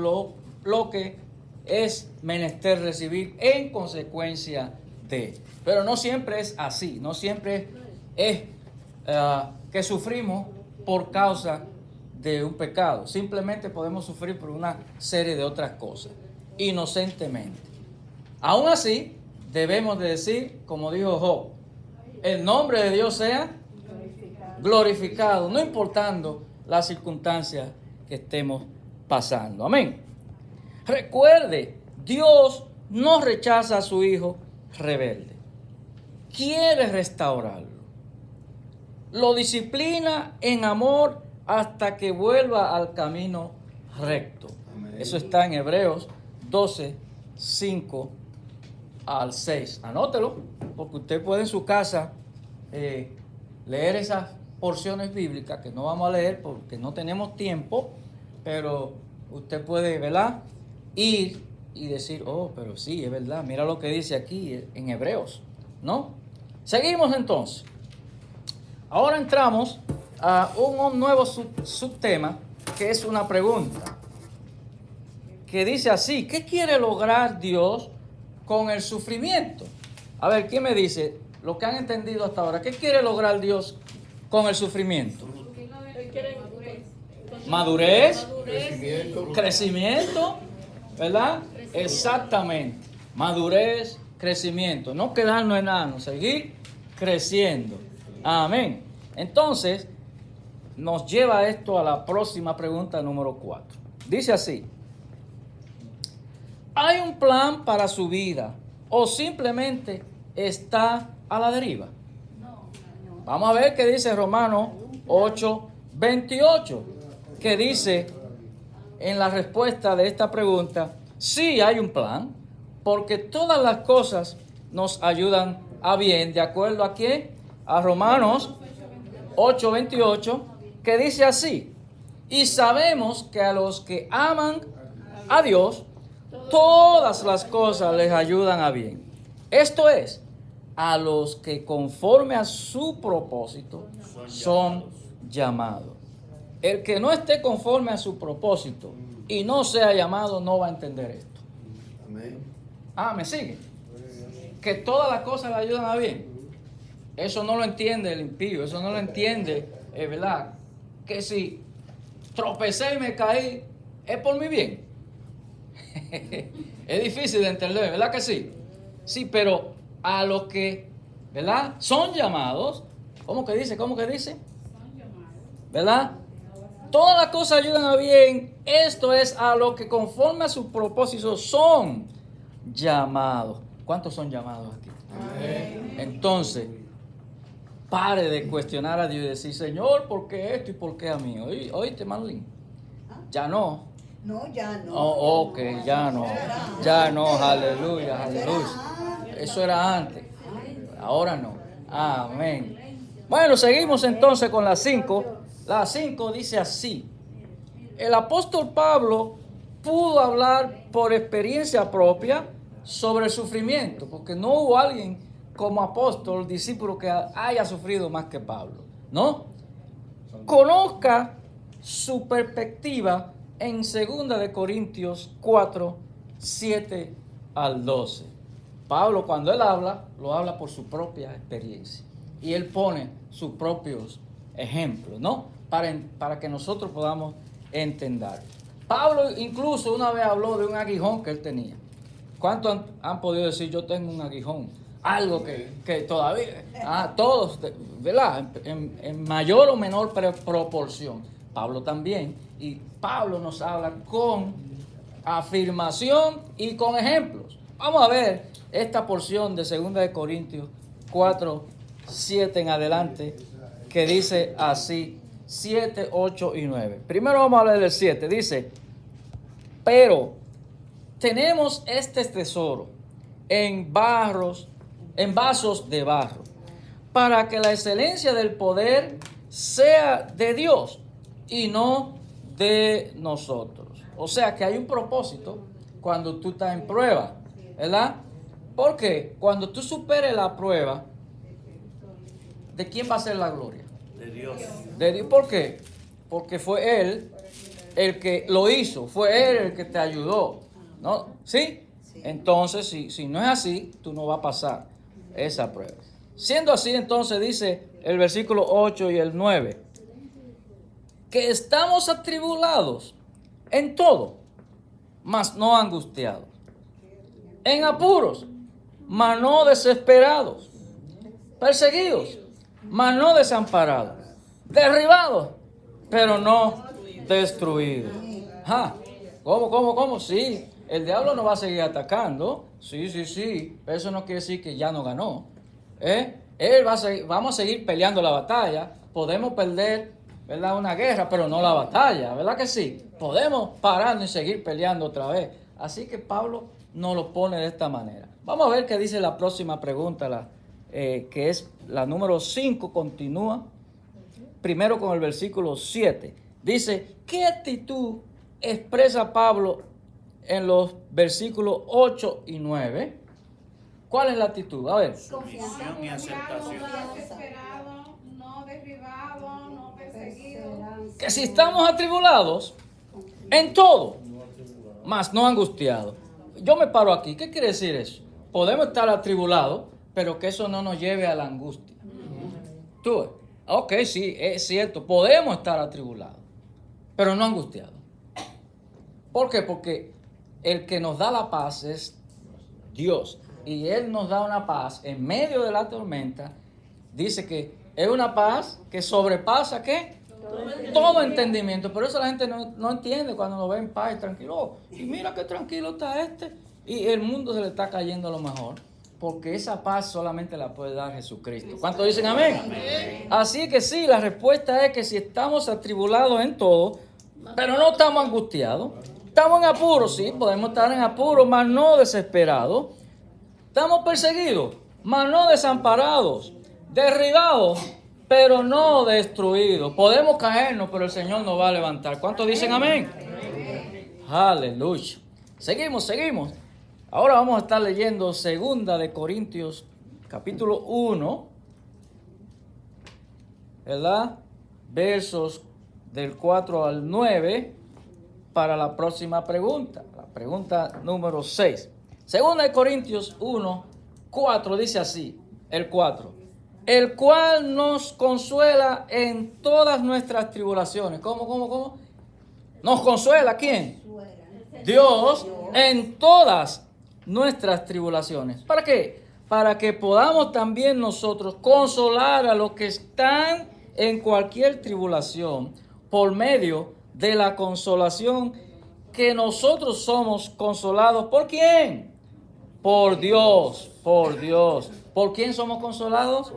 lo que es menester recibir en consecuencia de. Pero no siempre es así, no siempre es que sufrimos por causa de un pecado. Simplemente podemos sufrir por una serie de otras cosas, inocentemente. Aún así, debemos de decir, como dijo Job, el nombre de Dios sea glorificado, no importando las circunstancias que estemos pasando. Amén. Recuerde, Dios no rechaza a su hijo rebelde. Quiere restaurarlo. Lo disciplina en amor hasta que vuelva al camino recto. Amén. Eso está en Hebreos 12, 5 al 6. Anótelo, porque usted puede en su casa leer esas porciones bíblicas que no vamos a leer porque no tenemos tiempo, pero usted puede, ¿verdad?, ir y decir, pero sí, es verdad, mira lo que dice aquí en Hebreos, ¿no? Seguimos entonces. Ahora entramos a un nuevo subtema, que es una pregunta, que dice así: ¿qué quiere lograr Dios con el sufrimiento? A ver, ¿quién me dice lo que han entendido hasta ahora? ¿Qué quiere lograr Dios con el sufrimiento? Madurez, crecimiento, ¿verdad? Exactamente. Madurez, crecimiento. No quedarnos enanos, seguir creciendo. Amén. Entonces, nos lleva esto a la próxima pregunta número 4. Dice así: ¿hay un plan para su vida o simplemente está a la deriva? Vamos a ver qué dice Romanos 8:28, que dice en la respuesta de esta pregunta: sí hay un plan, porque todas las cosas nos ayudan a bien. ¿De acuerdo a quién? A Romanos 8:28, que dice así: y sabemos que a los que aman a Dios, todas las cosas les ayudan a bien. Esto es, a los que conforme a su propósito son llamados. El que no esté conforme a su propósito y no sea llamado no va a entender esto. Amén. ¿Me sigue? Que todas las cosas le ayudan a bien. Eso no lo entiende el impío, eso no lo entiende, ¿verdad? Que si tropecé y me caí, es por mi bien. Es difícil de entender, ¿verdad que sí? Sí, pero a los que, ¿verdad? Son llamados, ¿cómo que dice? ¿Verdad? Todas las cosas ayudan a bien, esto es a los que conforme a su propósito son llamados. ¿Cuántos son llamados aquí? Amén. Entonces, pare de cuestionar a Dios y decir, Señor, ¿por qué esto y por qué a mí? Oíste, Marlene. Ya no. No, ya no. Oh, ok, ya no. Ya no, aleluya, aleluya. Eso era antes. Ahora no. Amén. Bueno, seguimos entonces con las 5. La 5 dice así. El apóstol Pablo pudo hablar por experiencia propia sobre el sufrimiento, porque no hubo alguien como apóstol, discípulo, que haya sufrido más que Pablo, ¿no? Conozca su perspectiva en 2 de Corintios 4, 7 al 12. Pablo, cuando él habla, lo habla por su propia experiencia. Y él pone sus propios ejemplos, ¿no? Para que nosotros podamos entender. Pablo incluso una vez habló de un aguijón que él tenía. ¿Cuántos han podido decir, yo tengo un aguijón? Algo que todavía, todos, ¿verdad? En mayor o menor proporción. Pablo también. Y Pablo nos habla con afirmación y con ejemplos. Vamos a ver esta porción de 2 de Corintios 4, 7 en adelante, que dice así, 7, 8 y 9. Primero vamos a hablar del 7. Dice, pero tenemos este tesoro en vasos de barro, para que la excelencia del poder sea de Dios y no de nosotros. O sea que hay un propósito cuando tú estás en prueba, ¿verdad? Porque cuando tú superes la prueba, ¿de quién va a ser la gloria? De Dios. De Dios. ¿Por qué? Porque fue Él el que lo hizo, fue Él el que te ayudó, ¿no? ¿Sí? Entonces, si no es así, tú no vas a pasar esa prueba. Siendo así, entonces dice el versículo 8 y el 9, que estamos atribulados en todo, mas no angustiados, en apuros, mas no desesperados, perseguidos, mas no desamparados, derribados, pero no destruidos. ¿Cómo? Sí, el diablo nos va a seguir atacando. Sí. Eso no quiere decir que ya no ganó. Vamos a seguir peleando la batalla. Podemos perder, ¿verdad?, una guerra, pero no la batalla, ¿verdad que sí? Podemos pararnos y seguir peleando otra vez. Así que Pablo nos lo pone de esta manera. Vamos a ver qué dice la próxima pregunta, que es la número 5, continúa. Primero con el versículo 7. Dice, ¿qué actitud expresa Pablo en los versículos 8 y 9? ¿Cuál es la actitud? A ver. Sumisión y aceptación. No desesperado, no derribado, no perseguido. Que si estamos atribulados en todo, mas no angustiados. Yo me paro aquí. ¿Qué quiere decir eso? Podemos estar atribulados, pero que eso no nos lleve a la angustia. Tú, ok, sí, es cierto, podemos estar atribulados, pero no angustiados. ¿Por qué? Porque el que nos da la paz es Dios. Y Él nos da una paz en medio de la tormenta. Dice que es una paz que sobrepasa, ¿qué? Todo entendimiento. Por eso la gente no entiende cuando lo ve en paz y tranquilo. Oh, y mira qué tranquilo está este. Y el mundo se le está cayendo a lo mejor. Porque esa paz solamente la puede dar Jesucristo. ¿Cuántos dicen amén? Amén. Así que sí, la respuesta es que si estamos atribulados en todo, pero no estamos angustiados. Estamos en apuros, sí, podemos estar en apuros, mas no desesperados. Estamos perseguidos, mas no desamparados. Derribados, pero no destruidos. Podemos caernos, pero el Señor nos va a levantar. ¿Cuántos dicen amén? Aleluya. Seguimos. Ahora vamos a estar leyendo 2 de Corintios, capítulo 1, ¿verdad? Versos del 4 al 9, para la próxima pregunta. La pregunta número 6. 2 de Corintios 1, 4 dice así, el 4. el cual nos consuela en todas nuestras tribulaciones. ¿Cómo? ¿Nos consuela quién? Dios en todas nuestras tribulaciones. ¿Para qué? Para que podamos también nosotros consolar a los que están en cualquier tribulación por medio de la consolación que nosotros somos consolados. ¿Por quién? Por Dios. ¿Por quién somos consolados?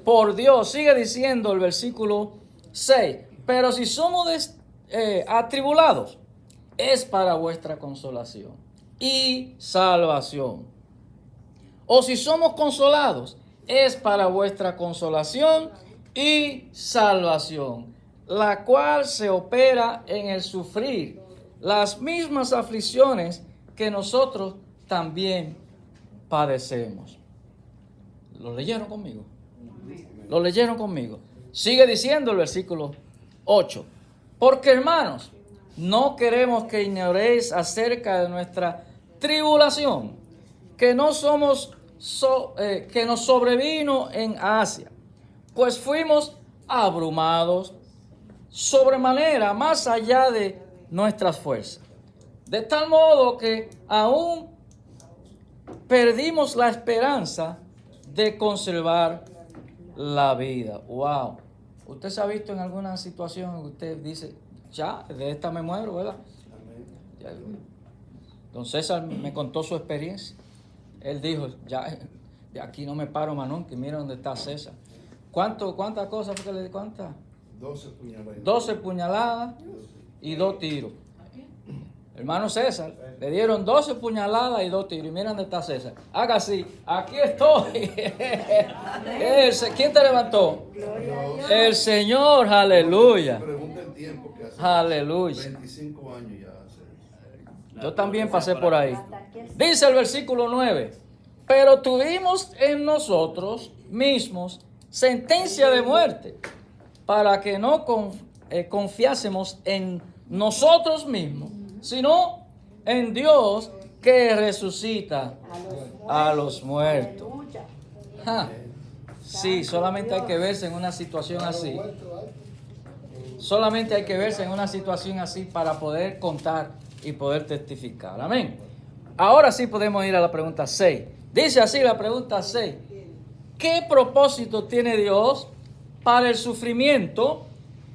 Por Dios. Sigue diciendo el versículo 6. Pero si somos atribulados, es para vuestra consolación y salvación. O si somos consolados, es para vuestra consolación y salvación, la cual se opera en el sufrir las mismas aflicciones que nosotros también padecemos. ¿Lo leyeron conmigo? ¿Lo leyeron conmigo? Sigue diciendo el versículo 8. Porque, hermanos, no queremos que ignoréis acerca de nuestra tribulación, que nos sobrevino en Asia, pues fuimos abrumados sobremanera, más allá de nuestras fuerzas, de tal modo que aún perdimos la esperanza de conservar la vida. Wow. ¿Usted se ha visto en alguna situación en que usted dice, ya, de esta me muero, ¿verdad? Ya, don César me contó su experiencia. Él dijo, ya, de aquí no me paro más nunca, y mira dónde está César. ¿Cuántas cosas fue que le di? ¿Cuántas? 12 puñaladas y 2 tiros. Hermano César, le dieron 12 puñaladas y 2 tiros. Y mira dónde está César. Haga así, aquí estoy. ¿Quién te levantó? El Señor, aleluya. Pregunta el tiempo que hace. Aleluya. 25 años ya hace. Yo también pasé por ahí. Dice el versículo 9. Pero tuvimos en nosotros mismos sentencia de muerte, para que no confiásemos en nosotros mismos, sino en Dios que resucita a los muertos. Sí, solamente hay que verse en una situación así. Solamente hay que verse en una situación así para poder contar y poder testificar. Amén. Ahora sí podemos ir a la pregunta 6. Dice así la pregunta 6. ¿Qué propósito tiene Dios para el sufrimiento?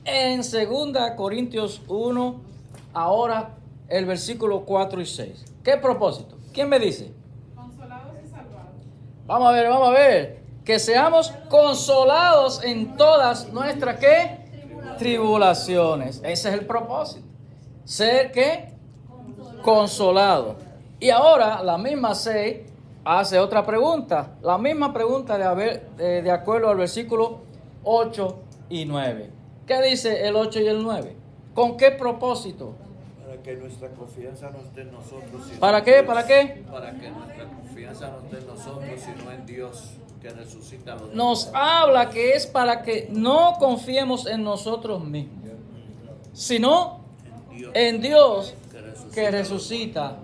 En 2 Corintios 1, ahora el versículo 4 y 6. ¿Qué propósito? ¿Quién me dice? Consolados y salvados. Vamos a ver. Que seamos consolados en todas nuestras, ¿qué? Tribulaciones. Ese es el propósito. Ser, ¿qué? Consolado. Y ahora la misma 6 hace otra pregunta. La misma pregunta de acuerdo al versículo 8 y 9. ¿Qué dice el 8 y el 9? ¿Con qué propósito? Para que nuestra confianza no esté en nosotros. Sino ¿Para en qué? Dios. ¿Para qué? Para que nuestra confianza no esté en nosotros, sino en Dios, que resucita a los Nos muertos. habla que es para que no confiemos en nosotros mismos, sino en Dios que resucita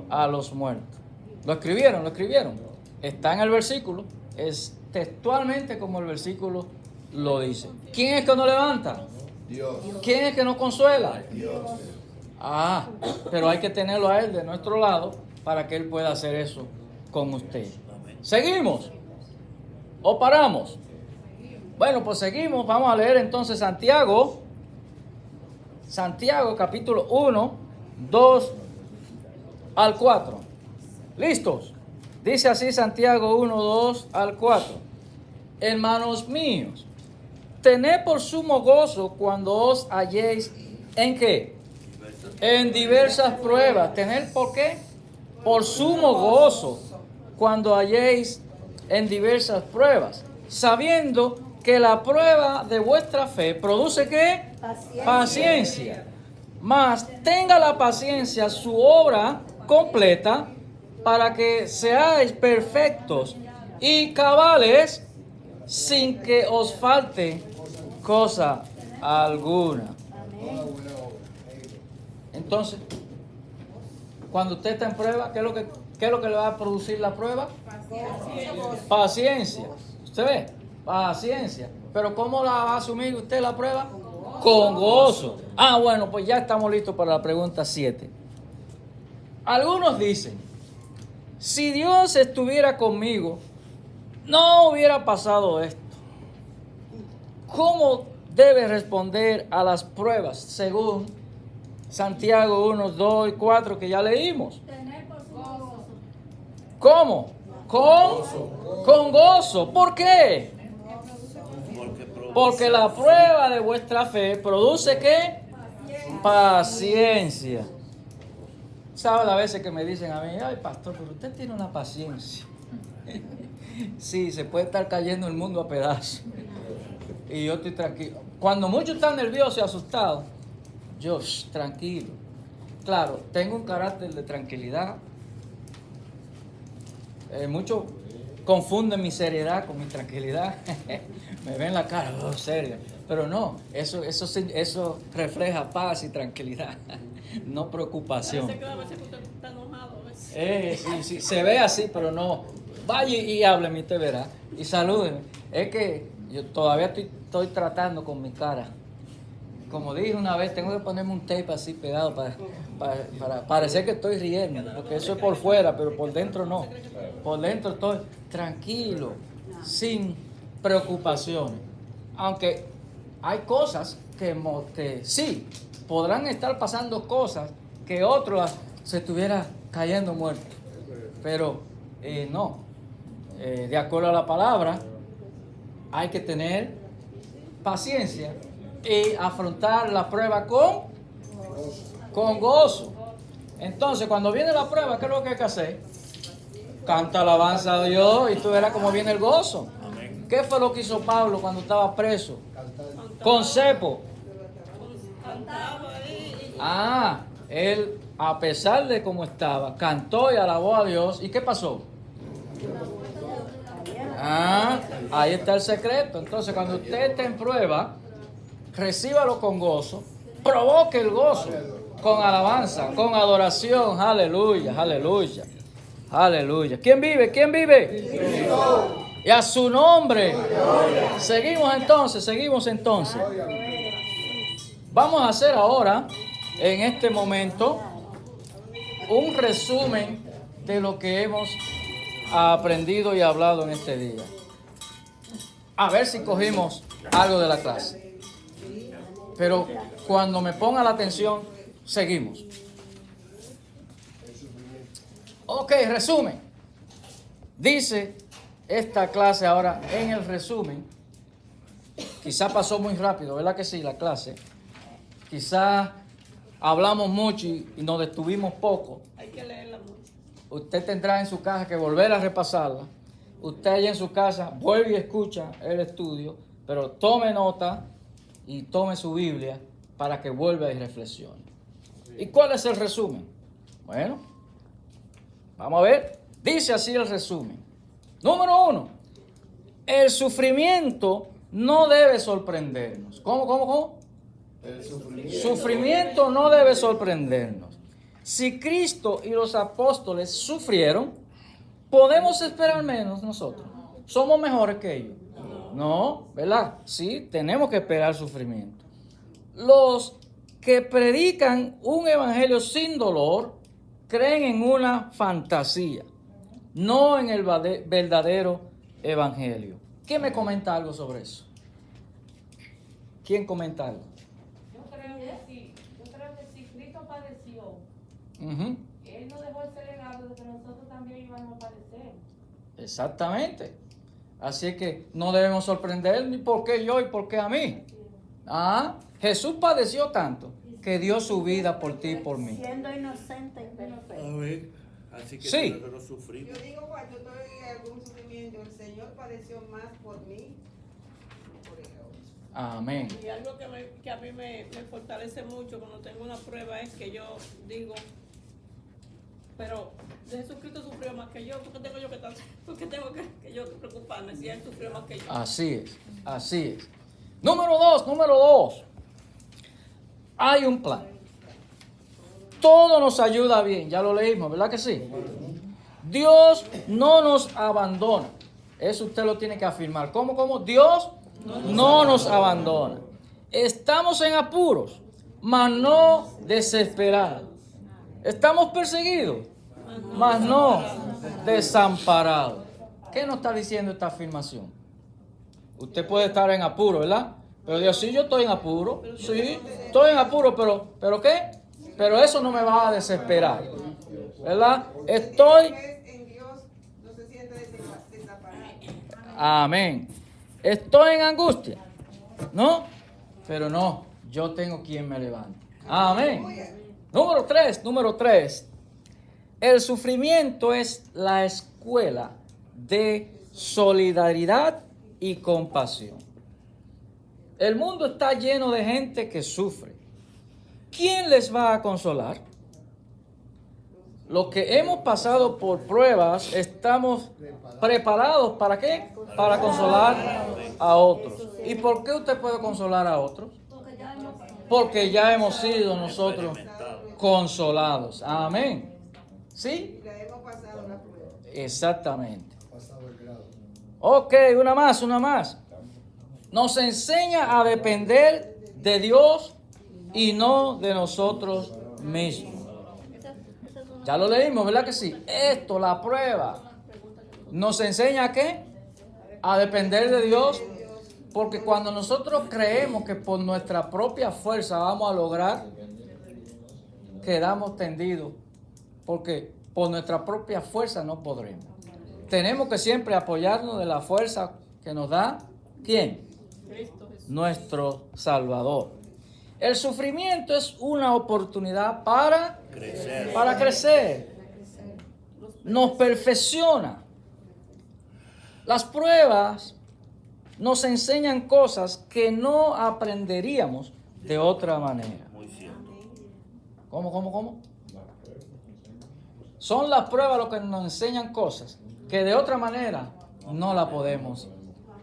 a los muertos. ¿Lo escribieron? Está en el versículo, es textualmente como el versículo lo dice. ¿Quién es que nos levanta? Dios. ¿Quién es que nos consuela? Dios. Pero hay que tenerlo a Él de nuestro lado para que Él pueda hacer eso con usted. ¿Seguimos? ¿O paramos? Bueno, pues seguimos. Vamos a leer entonces Santiago capítulo 1, 2 al 4. ¿Listos? Dice así Santiago 1, 2 al 4. Hermanos míos, tened por sumo gozo cuando os halléis en ¿qué? En diversas pruebas. ¿Tener por qué? Por sumo gozo cuando halléis en diversas pruebas, sabiendo que la prueba de vuestra fe produce ¿qué? Paciencia. Mas tenga la paciencia su obra completa, para que seáis perfectos y cabales, sin que os falte cosa alguna. Entonces, cuando usted está en prueba, ¿qué es lo que le va a producir la prueba? Paciencia. ¿Se ve? Paciencia. Pero ¿cómo la va a asumir usted la prueba? Con gozo. Ah, bueno, pues ya estamos listos para la pregunta 7. Algunos dicen, si Dios estuviera conmigo, no hubiera pasado esto. ¿Cómo debe responder a las pruebas según Santiago 1, 2 y 4 que ya leímos? ¿Cómo? Con gozo. ¿Por qué? Porque la prueba de vuestra fe produce ¿qué? Paciencia. ¿Sabes? A veces que me dicen a mí, ay pastor, pero usted tiene una paciencia. Sí, se puede estar cayendo el mundo a pedazos. Y yo estoy tranquilo. Cuando muchos están nerviosos y asustados, yo tranquilo. Claro, tengo un carácter de tranquilidad. Muchos confunden mi seriedad con mi tranquilidad. Me ven la cara, serio. Pero no, eso refleja paz y tranquilidad, no preocupación. Parece que a veces usted está enojado. A veces. Sí, se ve así, pero no. Vaya y hábleme, usted verá. Y salúdeme. Es que yo todavía estoy tratando con mi cara. Como dije una vez, tengo que ponerme un tape así pegado para parecer que estoy riendo. Porque eso es por fuera, pero por dentro no. Por dentro estoy tranquilo, sin preocupaciones. Aunque hay cosas que sí, podrán estar pasando cosas que otros se estuviera cayendo muerto. Pero no. De acuerdo a la palabra, hay que tener paciencia y afrontar la prueba con gozo. Entonces, cuando viene la prueba, ¿qué es lo que hay que hacer? Canta alabanza a Dios y tú verás cómo viene el gozo. ¿Qué fue lo que hizo Pablo cuando estaba preso? Con cepo. Él, a pesar de cómo estaba, cantó y alabó a Dios. ¿Y qué pasó? Ahí está el secreto. Entonces, cuando usted esté en prueba, recíbalo con gozo, provoque el gozo con alabanza, con adoración. Aleluya, aleluya, aleluya. ¿Quién vive? ¿Quién vive? Y a su nombre. Seguimos entonces. Vamos a hacer ahora, en este momento, un resumen de lo que hemos aprendido y hablado en este día. A ver si cogimos algo de la clase. Pero cuando me ponga la atención, seguimos. Ok, resumen. Dice esta clase ahora en el resumen. Quizá pasó muy rápido, ¿verdad que sí? La clase. Quizá hablamos mucho y nos detuvimos poco. Hay que leerla mucho. Usted tendrá en su casa que volver a repasarla. Usted allá en su casa vuelve y escucha el estudio, pero tome nota y tome su Biblia para que vuelva y reflexione. ¿Y cuál es el resumen? Bueno, vamos a ver. Dice así el resumen. Número 1. El sufrimiento no debe sorprendernos. ¿Cómo? El sufrimiento no debe sorprendernos. Si Cristo y los apóstoles sufrieron, ¿podemos esperar menos nosotros? ¿Somos mejores que ellos? No, ¿verdad? Sí, tenemos que esperar sufrimiento. Los que predican un evangelio sin dolor creen en una fantasía, no en el verdadero evangelio. ¿Quién me comenta algo sobre eso? ¿Quién comenta algo? Yo creo que si Cristo padeció, Uh-huh. Él nos dejó ese legado de que nosotros también íbamos a padecer. Exactamente. Así que no debemos sorprender ni por qué yo y por qué a mí. Jesús padeció tanto que dio su vida por ti y por mí. Siendo inocente y perfecto. Así que Sí. nosotros sufrimos. Yo digo, cuando estoy en algún sufrimiento, el Señor padeció más por mí que por ellos. Amén. Y algo que a mí me fortalece mucho cuando tengo una prueba es que yo digo, pero Jesucristo sufrió más que yo, ¿por qué tengo que yo preocuparme si Él sufrió más que yo? Así es. Número dos. Hay un plan. Todo nos ayuda bien, ya lo leímos, ¿verdad que sí? Dios no nos abandona. Eso usted lo tiene que afirmar. ¿Cómo? Dios no nos abandona. Estamos en apuros, mas no desesperados. Estamos perseguidos, mas no desamparados. ¿Qué nos está diciendo esta afirmación? Usted puede estar en apuro, ¿verdad? Pero Dios, sí, yo estoy en apuro. Sí, estoy en apuro, pero ¿qué? Pero eso no me va a desesperar, ¿verdad? Estoy... En Dios no se siente desamparado. Amén. Estoy en angustia, ¿no? Pero no, yo tengo quien me levante. Amén. Número 3. El sufrimiento es la escuela de solidaridad y compasión. El mundo está lleno de gente que sufre. ¿Quién les va a consolar? Los que hemos pasado por pruebas estamos preparados ¿para qué? Para consolar a otros. ¿Y por qué usted puede consolar a otros? Porque ya hemos sido nosotros consolados. Amén. ¿Sí? Y la hemos pasado la prueba. Exactamente. Ok, una más. Nos enseña a depender de Dios y no de nosotros mismos. Ya lo leímos, ¿verdad que sí? Esto, la prueba, nos enseña ¿a qué? A depender de Dios, porque cuando nosotros creemos que por nuestra propia fuerza vamos a lograr, quedamos tendidos, porque por nuestra propia fuerza no podremos. Tenemos que siempre apoyarnos de la fuerza que nos da, ¿quién? Nuestro Salvador. El sufrimiento es una oportunidad para crecer. Nos perfecciona. Las pruebas nos enseñan cosas que no aprenderíamos de otra manera. Muy cierto. ¿Cómo? Son las pruebas lo que nos enseñan cosas que de otra manera no la podemos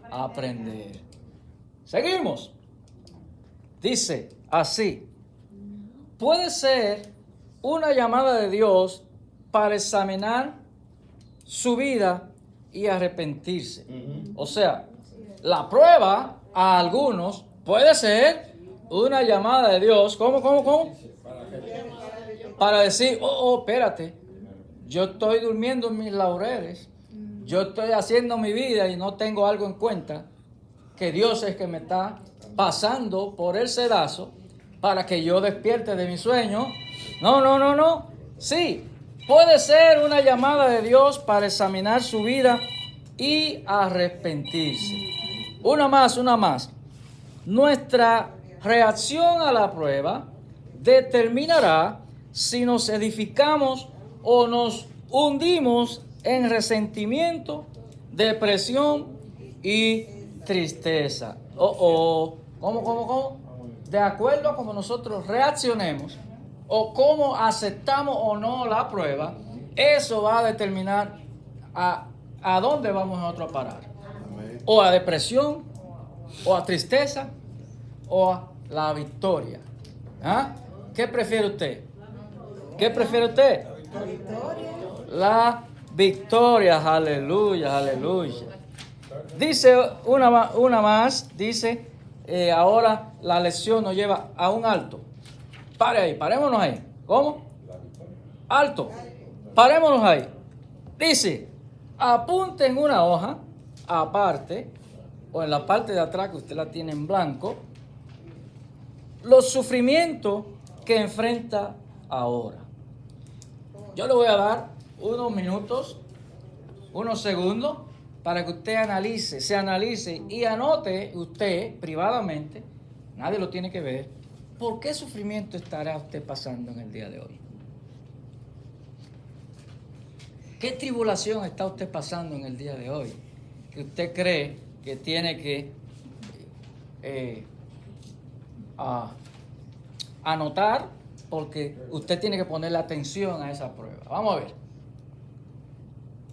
aprender. Seguimos. Dice así: puede ser una llamada de Dios para examinar su vida y arrepentirse. O sea, la prueba a algunos puede ser una llamada de Dios. ¿Cómo? Para decir, espérate, yo estoy durmiendo en mis laureles, yo estoy haciendo mi vida y no tengo algo en cuenta, que Dios es que me está pasando por el sedazo para que yo despierte de mi sueño. No. Sí, puede ser una llamada de Dios para examinar su vida y arrepentirse. Una más. Nuestra reacción a la prueba determinará si nos edificamos o nos hundimos en resentimiento, depresión y tristeza. ¿Cómo? De acuerdo a cómo nosotros reaccionemos o cómo aceptamos o no la prueba, eso va a determinar a dónde vamos nosotros a parar. O a depresión, o a tristeza, o a la victoria. ¿Ah? ¿Qué prefiere usted? La victoria. Aleluya. Dice una más, dice, ahora la lección nos lleva a un alto. Parémonos ahí. ¿Cómo? Alto. Parémonos ahí. Dice, apunte en una hoja aparte, o en la parte de atrás que usted la tiene en blanco, los sufrimientos que enfrenta ahora. Yo le voy a dar unos minutos, unos segundos, para que usted se analice y anote usted privadamente, nadie lo tiene que ver, ¿por qué sufrimiento estará usted pasando en el día de hoy? ¿Qué tribulación está usted pasando en el día de hoy? Que usted cree que tiene que anotar, porque usted tiene que ponerle atención a esa prueba. Vamos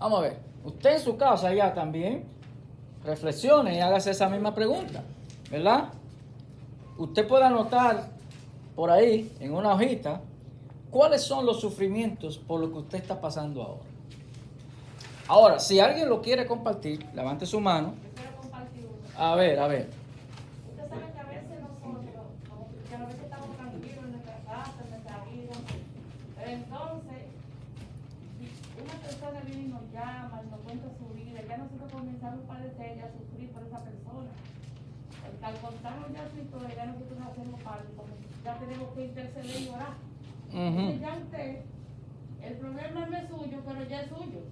a ver. Usted en su casa ya también reflexione y hágase esa misma pregunta, ¿verdad? Usted puede anotar por ahí, en una hojita, cuáles son los sufrimientos por los que usted está pasando ahora. Ahora, si alguien lo quiere compartir, levante su mano. Yo quiero compartir uno. A ver, a ver. Usted sabe que a veces nosotros, como que a veces estamos tranquilos en nuestra casa, en nuestra vida, pero entonces, si una persona viene y nos llama, y nos cuenta su vida, ya nosotros comenzamos a padecer y a sufrir por esa persona. Porque al contarnos ya su historia, ya nosotros hacemos parte, porque ya tenemos que interceder y orar. Entonces ya usted, el problema no es suyo, pero ya es suyo.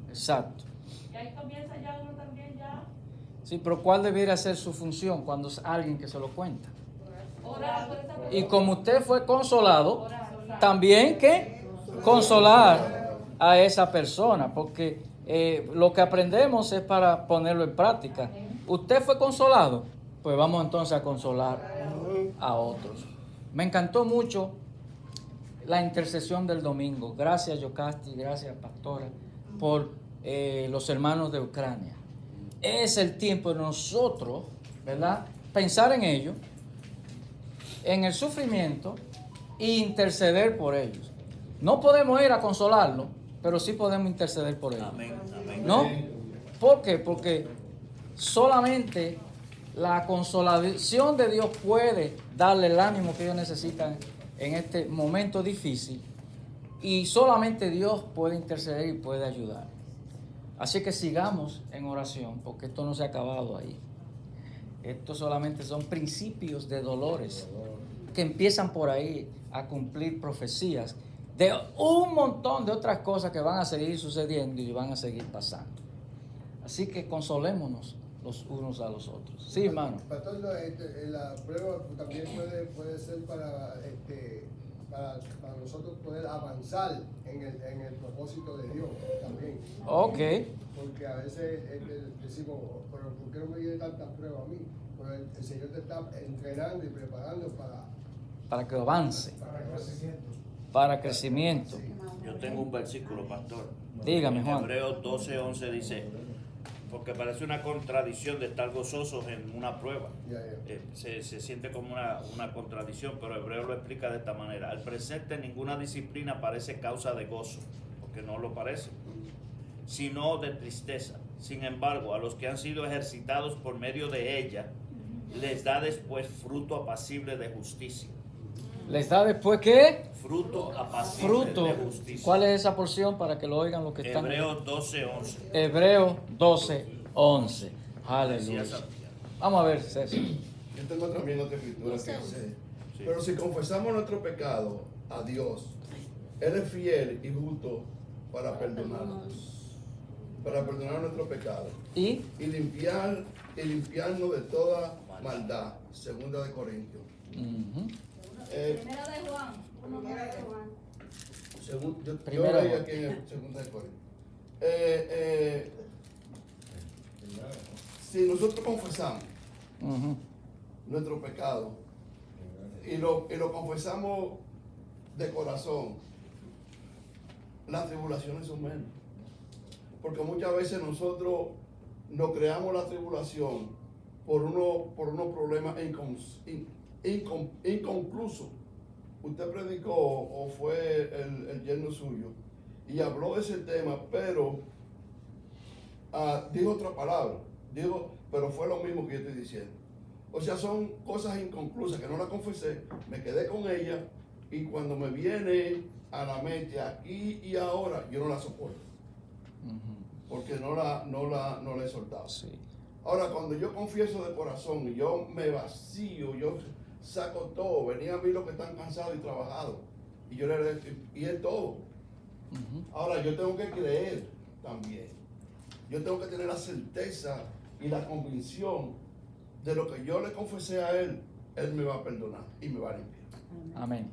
Exacto. Y ahí comienza ya uno también ya Sí, pero ¿cuál debería ser su función cuando es alguien que se lo cuenta? orar por esa persona. Y como usted fue consolado, Orar. también que consolar a esa persona, porque lo que aprendemos es para ponerlo en práctica. Usted fue consolado, pues vamos entonces a consolar a otros. Me encantó mucho la intercesión del domingo. Gracias, Yocasti, gracias, pastora, por los hermanos de Ucrania. Es el tiempo de nosotros, ¿verdad?, pensar en ellos, en el sufrimiento e interceder por ellos. No podemos ir a consolarlos, pero sí podemos interceder por ellos. Amén, amén. ¿No? ¿Por qué? Porque solamente la consolación de Dios puede darle el ánimo que ellos necesitan en este momento difícil, y solamente Dios puede interceder y puede ayudar. Así que sigamos en oración, porque esto no se ha acabado ahí. Esto solamente son principios de dolores que empiezan por ahí a cumplir profecías de un montón de otras cosas que van a seguir sucediendo y van a seguir pasando. Así que consolémonos los unos a los otros. Sí, hermano. Pastor, la prueba también puede ser para nosotros poder avanzar en el propósito de Dios también. Ok. Porque a veces decimos, pero ¿por qué no me viene tantas pruebas a mí? Pero el Señor te está entrenando y preparando Para que avance, crecimiento. para crecimiento. Yo tengo un versículo, pastor. Dígame, Juan. Hebreos 12:11 dice, porque parece una contradicción de estar gozosos en una prueba. Se siente como una contradicción, pero Hebreo lo explica de esta manera. Al presente ninguna disciplina parece causa de gozo, porque no lo parece, sino de tristeza. Sin embargo, a los que han sido ejercitados por medio de ella, les da después fruto apacible de justicia. ¿Les da después qué? Fruto apacible Fruto. de justicia. ¿Cuál es esa porción para que lo oigan los que están? Hebreos 12:11. Hebreos 12:11. Aleluya. Vamos a ver, César. Yo tengo también otra escritura que dice, pero si confesamos nuestro pecado a Dios, Él es fiel y justo para perdonarnos, nuestro pecado ¿Y? y limpiarnos de toda maldad. Segunda de Corintios. Primera de Juan. Yo Primera leí Juan. aquí en el Segunda de Corintios. Si nosotros confesamos nuestro pecado y lo confesamos de corazón, las tribulaciones son menos. Porque muchas veces nosotros nos creamos la tribulación por unos problemas inconclusos. Usted predicó, o fue el yerno suyo, y habló de ese tema, pero dijo otra palabra. Pero fue lo mismo que yo estoy diciendo. O sea, son cosas inconclusas que no las confesé, me quedé con ella, y cuando me viene a la mente aquí y ahora, yo no la soporto. Porque no la he soltado. Sí. Ahora, cuando yo confieso de corazón y yo me vacío, yo saco todo, venía a mí los que están cansados y trabajados, y yo y es todo. Ahora, yo tengo que creer también. Yo tengo que tener la certeza y la convicción de lo que yo le confesé a Él, Él me va a perdonar y me va a limpiar. Amén.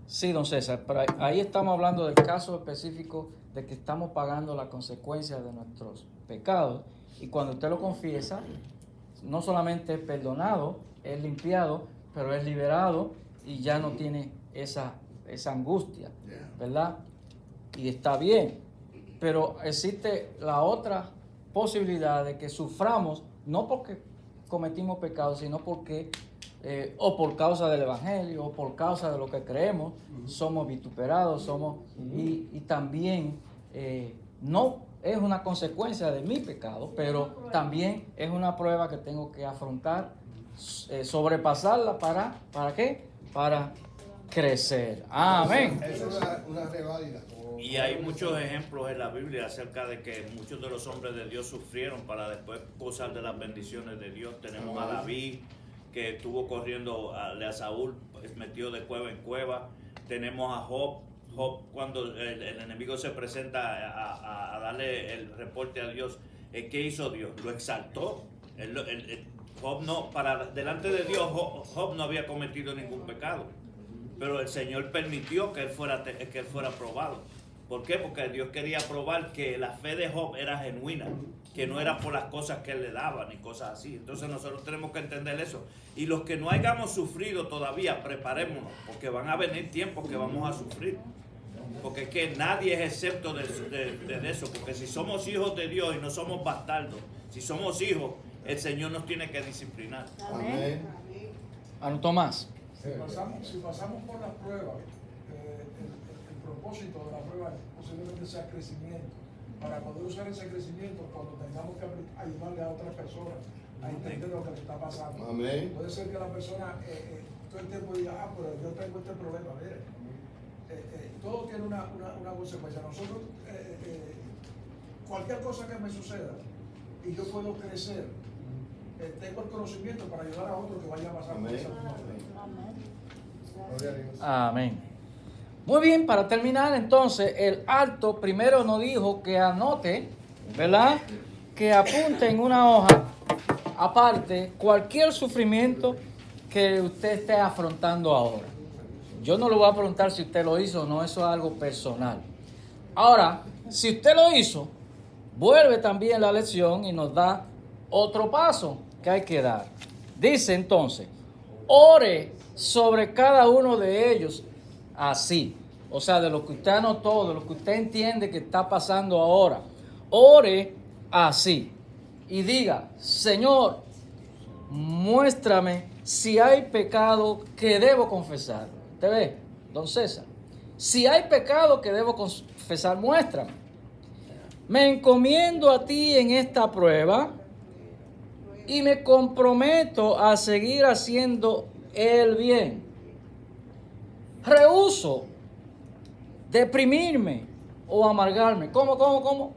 Sí, don César, pero ahí estamos hablando del caso específico de que estamos pagando las consecuencias de nuestros pecados, y cuando usted lo confiesa, no solamente es perdonado, es limpiado, pero es liberado y ya no tiene esa angustia, ¿verdad? Y está bien, pero existe la otra posibilidad de que suframos, no porque cometimos pecados, sino porque o por causa del evangelio, o por causa de lo que creemos, somos vituperados, y también no es una consecuencia de mi pecado, pero también es una prueba que tengo que afrontar, sobrepasarla ¿para qué? Para crecer. Amén. Es una reválida. Y hay muchos ejemplos en la Biblia acerca de que muchos de los hombres de Dios sufrieron para después gozar de las bendiciones de Dios. Tenemos a David, que estuvo corriendo a Saúl, metido de cueva en cueva. Tenemos a Job, cuando el enemigo se presenta a darle el reporte a Dios, ¿qué hizo Dios? Lo exaltó. Job no, delante de Dios, Job no había cometido ningún pecado, pero el Señor permitió que él fuera probado. ¿Por qué? Porque Dios quería probar que la fe de Job era genuina, que no era por las cosas que él le daba ni cosas así. Entonces nosotros tenemos que entender eso. Y los que no hayamos sufrido todavía, preparémonos, porque van a venir tiempos que vamos a sufrir. Porque es que nadie es excepto de eso. Porque si somos hijos de Dios y no somos bastardos, si somos hijos, el Señor nos tiene que disciplinar. Amén. Anotó más. Si pasamos por las pruebas, el propósito de la prueba posiblemente sea crecimiento. Para poder usar ese crecimiento cuando tengamos que ayudarle a otras personas a entender lo que le está pasando. Amén. Puede ser que la persona todo el tiempo diga, pero yo tengo este problema. Mire, todo tiene una consecuencia. Nosotros, cualquier cosa que me suceda y yo puedo crecer, tengo el conocimiento para ayudar a otro que vaya a pasar por esa misma prueba. Gloria a Dios. Amén. Muy bien, para terminar entonces, el alto primero nos dijo que anote, ¿verdad? Que apunte en una hoja aparte cualquier sufrimiento que usted esté afrontando ahora. Yo no le voy a preguntar si usted lo hizo o no, eso es algo personal. Ahora, si usted lo hizo, vuelve también la lección y nos da otro paso que hay que dar. Dice entonces, ore sobre cada uno de ellos así. O sea, de lo que usted anotó, de lo que usted entiende que está pasando ahora. Ore así. Y diga, Señor, muéstrame si hay pecado que debo confesar. ¿Usted ve, don César? Si hay pecado que debo confesar, muéstrame. Me encomiendo a ti en esta prueba y me comprometo a seguir haciendo el bien. Rehúso deprimirme o amargarme. ¿Cómo?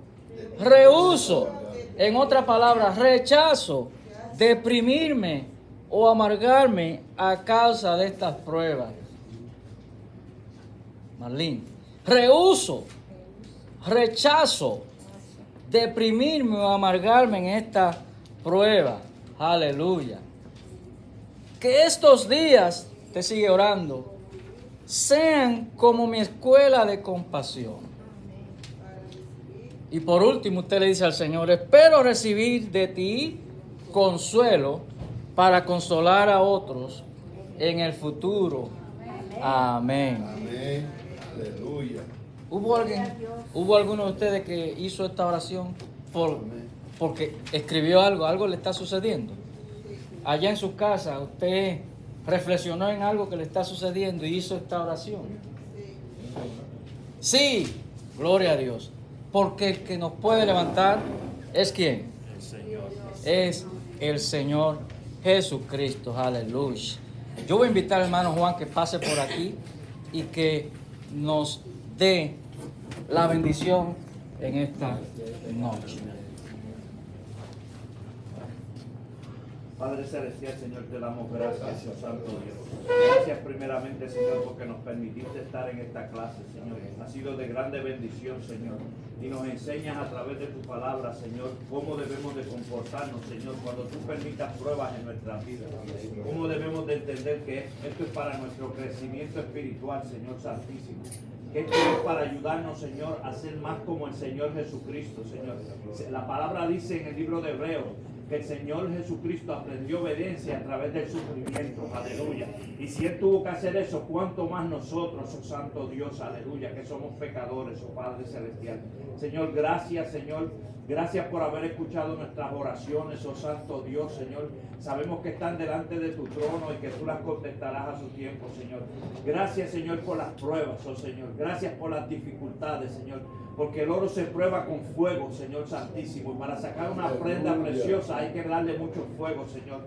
Rehúso. En otras palabras, rechazo deprimirme o amargarme a causa de estas pruebas. Marlene. Rechazo deprimirme o amargarme en esta prueba. Aleluya. Que estos días, te sigue orando, sean como mi escuela de compasión. Y por último, usted le dice al Señor, espero recibir de ti consuelo para consolar a otros en el futuro. Amén. Amén. Aleluya. ¿Hubo alguno de ustedes que hizo esta oración porque escribió algo le está sucediendo? Allá en su casa, usted reflexionó en algo que le está sucediendo y hizo esta oración. Sí, gloria a Dios. Porque el que nos puede levantar es ¿quién? El Señor. Es el Señor Jesucristo. Aleluya. Yo voy a invitar al hermano Juan que pase por aquí y que nos dé la bendición en esta noche. Padre Celestial, Señor, te damos gracias, Dios Santo Dios. Gracias primeramente, Señor, porque nos permitiste estar en esta clase, Señor. Ha sido de grande bendición, Señor. Y nos enseñas a través de tu palabra, Señor, cómo debemos de comportarnos, Señor, cuando tú permitas pruebas en nuestras vidas. Cómo debemos de entender que esto es para nuestro crecimiento espiritual, Señor Santísimo. Que esto es para ayudarnos, Señor, a ser más como el Señor Jesucristo, Señor. La palabra dice en el libro de Hebreos que el Señor Jesucristo aprendió obediencia a través del sufrimiento, aleluya. Y si Él tuvo que hacer eso, ¿cuánto más nosotros, oh Santo Dios, aleluya, que somos pecadores, oh Padre Celestial? Señor, gracias, Señor. Gracias por haber escuchado nuestras oraciones, oh Santo Dios, Señor. Sabemos que están delante de tu trono y que tú las contestarás a su tiempo, Señor. Gracias, Señor, por las pruebas, oh Señor. Gracias por las dificultades, Señor. porque el oro se prueba con fuego, Señor Santísimo, y para sacar una prenda preciosa hay que darle mucho fuego, Señor.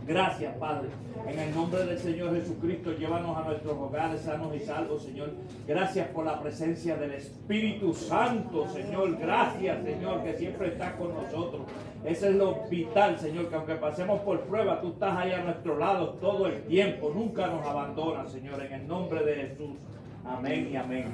Gracias, Padre. En el nombre del Señor Jesucristo, llévanos a nuestros hogares sanos y salvos, Señor. Gracias por la presencia del Espíritu Santo, Señor. Gracias, Señor, que siempre estás con nosotros. Eso es lo vital, Señor, que aunque pasemos por prueba, tú estás ahí a nuestro lado todo el tiempo. Nunca nos abandonas, Señor, en el nombre de Jesús. Amén y amén.